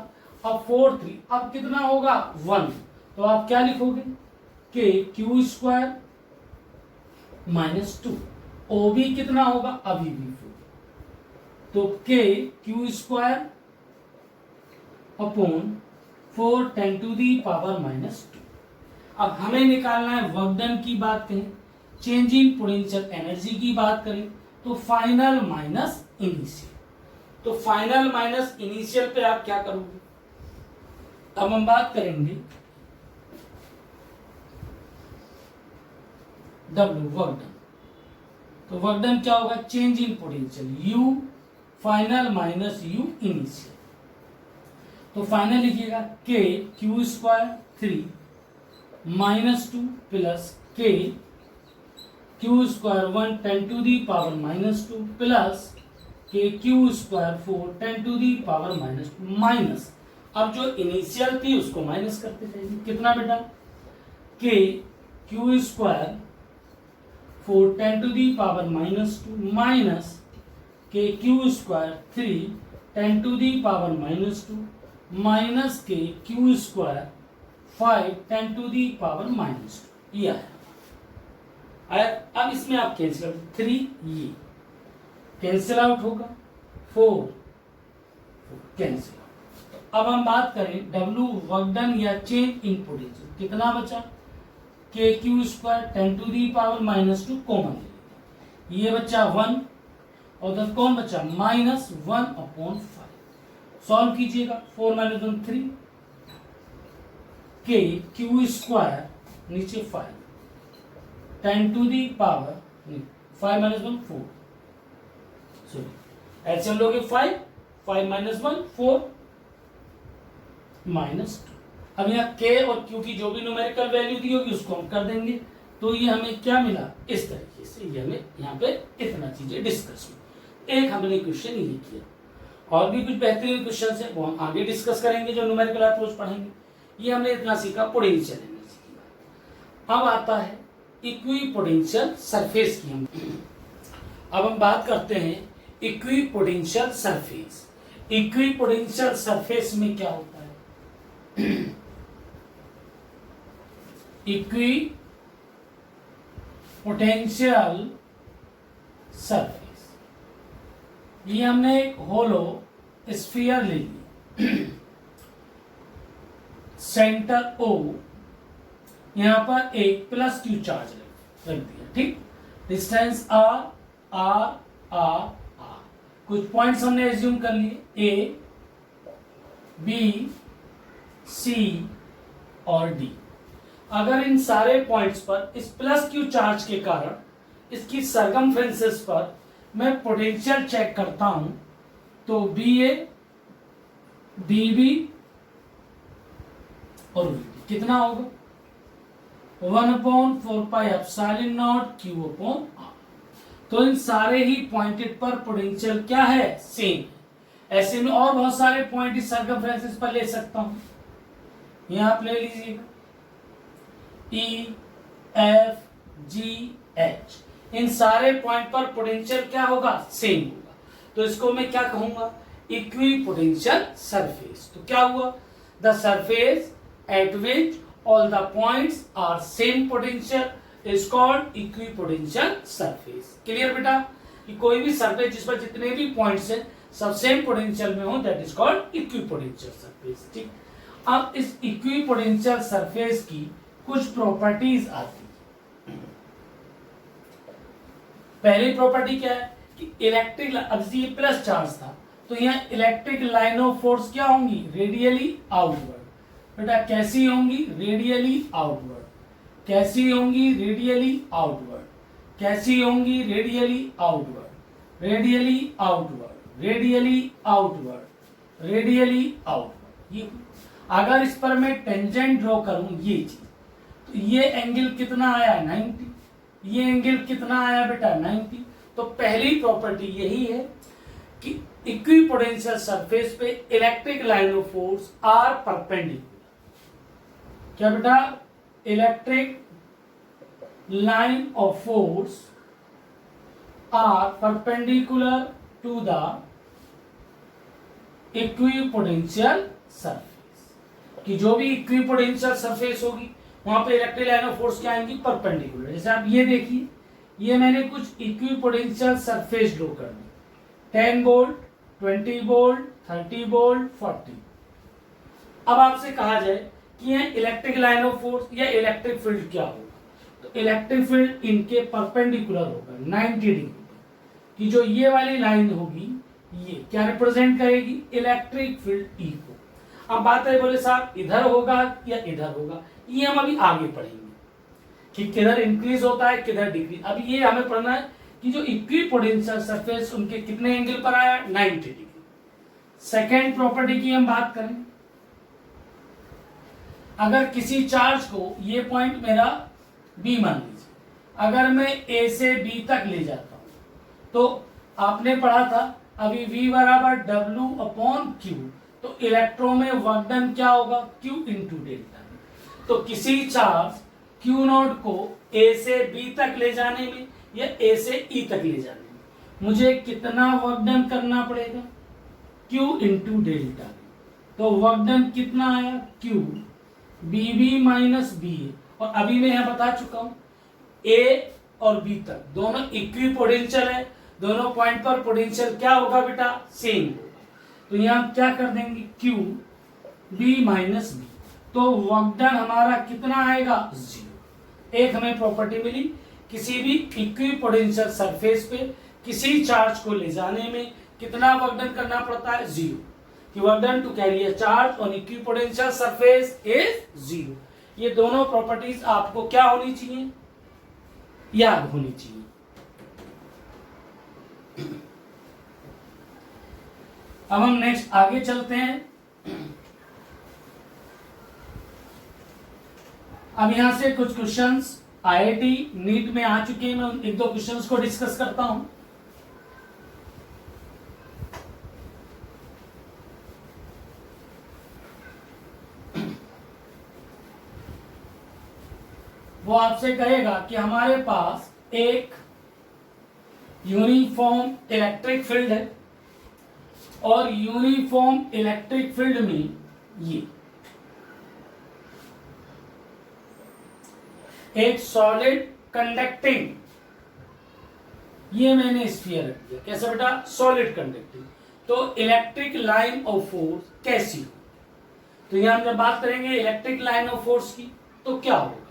अब 4 3, अब कितना होगा 1, तो आप क्या लिखोगे के क्यू स्क्वायर -2, ओ बी कितना होगा अभी भी 4, तो K Q square upon 4 10 to the power -2। अब हमें निकालना है वर्क डन की बात करें, चेंज इन पोटेंशियल एनर्जी की बात करें तो फाइनल माइनस इनिशियल, तो फाइनल माइनस इनिशियल पे आप क्या करोगे। अब हम बात करेंगे W वर्क डन, तो वर्क डन क्या होगा change in potential U final minus U initial, तो फाइनल लिखिएगा K Q square 3 -2 plus K Q square 1 10 to the power -2 plus K Q square 4 10 to the power -2 minus, अब जो initial थी उसको minus करते जाएंगे, कितना बेटा K Q square 4 10 to the power -2 minus K Q square 3 10 to the power -2 minus K Q square 5 10 to the power -2, ये आया। अब इसमें आप कैंसिल आउट 3 ये कैंसिल आउट होगा 4 कैंसिल आउट। अब हम बात करें W वर्क डन या चेंज इन पोटेंशियल, कितना बचा K Q square 10 to the power -2 common ले लेते, ये बचा 1 और उधर कौन बचा -1/5। सॉल्व कीजिएगा 4 - 1 3 के क्यू स्क्वायर नीचे 5 10 to the power 5 minus 1 4 sorry LCM लोगे 5 माइनस 1 4 माइनस 2। अब यहाँ के और क्यू की जो भी न्यूमेरिकल वैल्यू दी होगी उसको हम कर देंगे, तो ये हमें क्या मिला इस तरीके से। ये हमें यहाँ पे इतना चीजें डिस्कस हुई। एक हमने क्वेश्चन ये किया, और भी कुछ बेहतरीन क्वेश्चन है वो हम आगे डिस्कस करेंगे जो न्यूमेरिकल अप्रोच पढ़ेंगे। ये हमने इतना सीखा पोटेंशियल एनर्जी की बात। अब आता है इक्विपोटेंशियल सरफेस की। अब हम बात करते हैं इक्विपोटेंशियल सरफेस। इक्विपोटेंशियल सरफेस में क्या होता है? इक्विपोटेंशियल सरफेस, ये हमने एक होलो स्फीयर ले ली, सेंटर O, यहां पर एक प्लस क्यू चार्ज रख दिया, ठीक। Distance R R R R, कुछ पॉइंट्स हमने एज्यूम कर लिए A B C और D। अगर इन सारे पॉइंट्स पर इस प्लस क्यू चार्ज के कारण इसकी सरकमफ्रेंसेस पर मैं पोटेंशियल चेक करता हूं, तो BA BB और VB कितना होगा? 1/4πε0 Q/R। तो इन सारे ही पॉइंटेड पर पोटेंशियल क्या है? सेम। ऐसे में और बहुत सारे पॉइंट इस सर्कमफ्रेंसेस पर ले सकता हूं, यहां आप ले लीजिएगा E F G H, इन सारे पॉइंट पर पोटेंशियल क्या होगा? सेम होगा। तो इसको मैं क्या कहूंगा? Equipotential surface. तो क्या हुआ? The surface at which all the points are same potential is called equipotential surface. Clear बेटा? कि कोई भी सरफेस जिस पर जितने भी पॉइंट्स हैं सब सेम पोटेंशियल में हो, that is called equipotential surface, ठीक। अब इस इक्विपोटेंशियल सरफेस की कुछ प्रॉपर्टीज आती है। पहली प्रॉपर्टी क्या है कि इलेक्ट्रिक, अब ये प्लस चार्ज था तो यहाँ इलेक्ट्रिक लाइन ऑफ फोर्स क्या होंगी? Radially outward. बेटा कैसी होंगी? Radially outward. कैसी होंगी? Radially outward. कैसी होंगी? Radially outward. Radially outward. Radially outward. Radially outward. ये अगर इस पर मैं टेंजेंट ड्रॉ करूं ये चीज, तो ये एंगल कितना आया? 90। ये एंगल कितना आया बेटा? 90। तो पहली प्रॉपर्टी यही है कि इक्विपोटेंशियल सरफेस पे electric line of force are perpendicular. क्या बेटा? Electric line of force are perpendicular to the equipotential surface. कि जो भी इक्विपोटेंशियल सरफेस होगी वहां पे इलेक्ट्रिक लाइन ऑफ फोर्स क्या आएंगी? परपेंडिकुलर। जैसे आप ये देखिए, ये मैंने कुछ इक्विपोटेंशियल सरफेस ड्रॉ कर दी, 10 वोल्ट 20 वोल्ट 30 वोल्ट 40। अब आपसे कहा जाए कि यह इलेक्ट्रिक लाइन ऑफ फोर्स या इलेक्ट्रिक फील्ड क्या होगा, तो इलेक्ट्रिक फील्ड इनके परपेंडिकुलर होगा 90 डिग्री पर। कि जो ये वाली लाइन होगी ये क्या रिप्रेजेंट करेगी? इलेक्ट्रिक फील्ड ई को। अब बात है, बोले साहब इधर होगा या इधर होगा, ये हम अभी आगे पढ़ेंगे कि किधर इंक्रीज होता है किधर डिक्रीज। अभी ये हमें पढ़ना है कि जो इक्विपोटेंशियल सरफेस उनके कितने एंगल पर आया? 90 डिग्री। सेकेंड प्रॉपर्टी की हम बात करें, अगर किसी चार्ज को, ये पॉइंट मेरा बी मान लीजिए, अगर मैं ए से बी तक ले जाता हूं तो आपने पढ़ा था अभी V बराबर W/Q, तो इलेक्ट्रो में वर्क डन क्या होगा? Q into delta. तो किसी चार्ज Q नोट को A से B तक ले जाने में या A से E तक ले जाने में मुझे कितना वर्क डन करना पड़ेगा? Q into delta. तो वर्क डन कितना आया? Q BB minus BA। और अभी मैं यहां बता चुका हूं A और B तक दोनों इक्विपोटेंशियल है, दोनों पॉइंट पर पोटेंशियल क्या होगा बेटा? सेम होगा। तो यहां क्या कर देंगे? Q B minus B। तो वर्क डन हमारा कितना आएगा? 0। एक हमें प्रॉपर्टी मिली, किसी भी इक्विपोटेंशियल सरफेस पे किसी चार्ज को ले जाने में कितना वर्क डन करना पड़ता है? 0। कि work done to carry a charge on equipotential surface is 0। ये दोनों प्रॉपर्टीज आपको क्या होनी चाहिए, याद होनी चाहिए। अब हम नेक्स्ट आगे चलते हैं। अब यहां से कुछ क्वेश्चंस आईआईटी नीट में आ चुके हैं, मैं एक दो क्वेश्चंस को डिस्कस करता हूं। वो आपसे कहेगा कि हमारे पास एक यूनिफॉर्म इलेक्ट्रिक फील्ड है और यूनिफॉर्म इलेक्ट्रिक फील्ड में ये एक सॉलिड कंडक्टिंग, ये मैंने स्फीयर रख दिया। कैसे बेटा, सॉलिड कंडक्टिंग। तो इलेक्ट्रिक लाइन ऑफ फोर्स कैसी हो, तो यहां हम जब बात करेंगे इलेक्ट्रिक लाइन ऑफ फोर्स की तो क्या होगा,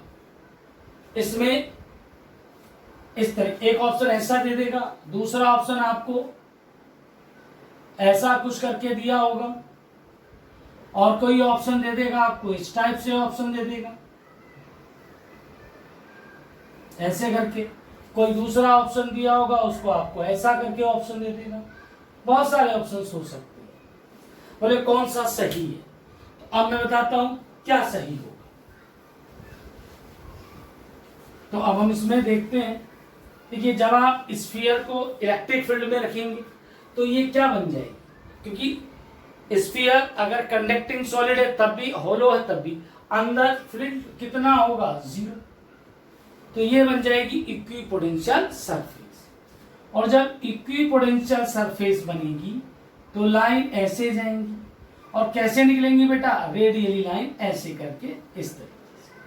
इसमें इस तरह एक ऑप्शन ऐसा दे देगा, दूसरा ऑप्शन आपको ऐसा कुछ करके दिया होगा, और कोई ऑप्शन दे देगा आपको इस टाइप से ऑप्शन दे देगा ऐसे करके, कोई दूसरा ऑप्शन दिया होगा उसको आपको ऐसा करके ऑप्शन दे देगा। बहुत सारे ऑप्शन हो सकते हैं, बोले कौन सा सही है। तो अब मैं बताता हूं क्या सही होगा। तो अब हम इसमें देखते हैं, देखिए जब आप स्फीयर को इलेक्ट्रिक फील्ड में रखेंगे तो ये क्या बन जाएगी, क्योंकि स्फीयर अगर कंडक्टिंग सॉलिड है तब भी, होलो है तब भी, अंदर फील्ड कितना होगा, 0। तो ये बन जाएगी इक्विपोटेंशियल सरफेस। और जब इक्विपोटेंशियल सरफेस बनेगी तो लाइन ऐसे जाएंगी और कैसे निकलेंगी बेटा, रेडियली लाइन ऐसे करके इस तरीके से।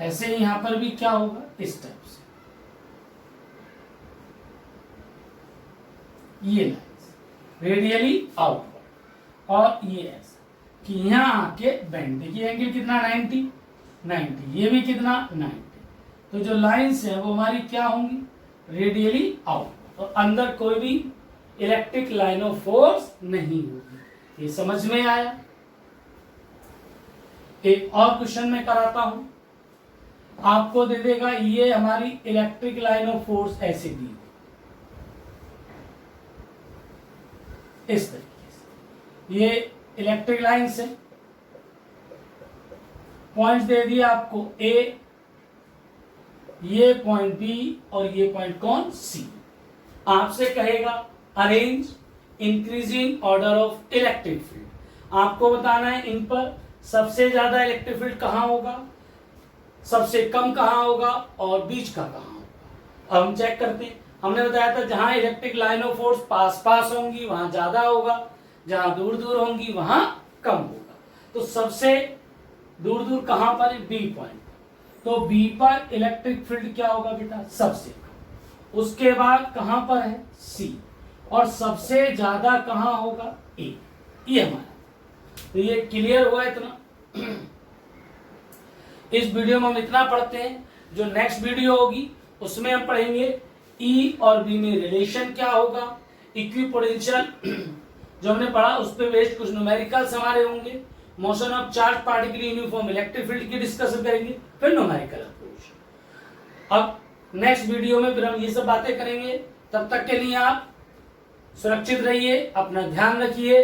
ऐसे ही यहां पर भी क्या होगा, इस टाइप से ये लाइन रेडियली आउटवर्ड, और ये ऐसा कि यहां आके बेंड, देखिए एंगल कितना 90, ये भी कितना 90। तो जो लाइंस है वो हमारी क्या होंगी, रेडियली आउटवर्ड, और अंदर कोई भी इलेक्ट्रिक लाइन ऑफ फोर्स नहीं होगी। ये समझ में आया। एक और क्वेश्चन में कराता हूं, आपको दे देगा ये हमारी इलेक्ट्रिक लाइन ऑफ फोर्स ऐसे दी इस तरीके से, ये इलेक्ट्रिक लाइन से पॉइंट्स दे दिए आपको ए, ये पॉइंट बी और ये पॉइंट कौन, सी। आपसे कहेगा arrange increasing order of electric field. आपको बताना है इन पर सबसे ज्यादा इलेक्ट्रिक फील्ड कहां होगा, सबसे कम कहां होगा और बीच का कहां होगा। अब हम चेक करते हैं। हमने बताया था जहां electric line of force pass पास होंगी वहां ज्यादा होगा, जहां दूर दूर होंगी वहां कम होगा। तो सबसे दूर दूर कहां पर है, बी पॉइंट। तो बी पर इलेक्ट्रिक फील्ड क्या होगा बेटा, सबसे कम। उसके बाद कहां पर है, सी, और सबसे ज्यादा कहां होगा, ए। ये हमारा, तो ये क्लियर हुआ इतना। इस वीडियो में हम इतना पढ़ते हैं। जो नेक्स्ट वीडियो होगी उसमें हम पढ़ेंगे ई और बी में रिलेशन क्या होगा, इक्विपोटेंशियल जो हमने पढ़ा उस पे बेस्ड कुछ न्यूमेरिकल्स हमारे होंगे, motion of charge particle uniform electric field की डिस्कशन करेंगे, फिर न्यूमेरिकल अप्रोच। अब नेक्स्ट वीडियो में फिर हम ये सब बातें करेंगे। तब तक के लिए आप सुरक्षित रहिए, अपना ध्यान रखिए,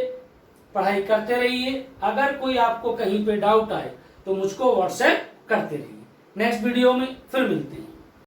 पढ़ाई करते रहिए। अगर कोई आपको कहीं पे डाउट आए तो मुझको व्हाट्सएप करते रहिए। नेक्स्ट वीडियो में फिर मिलते हैं।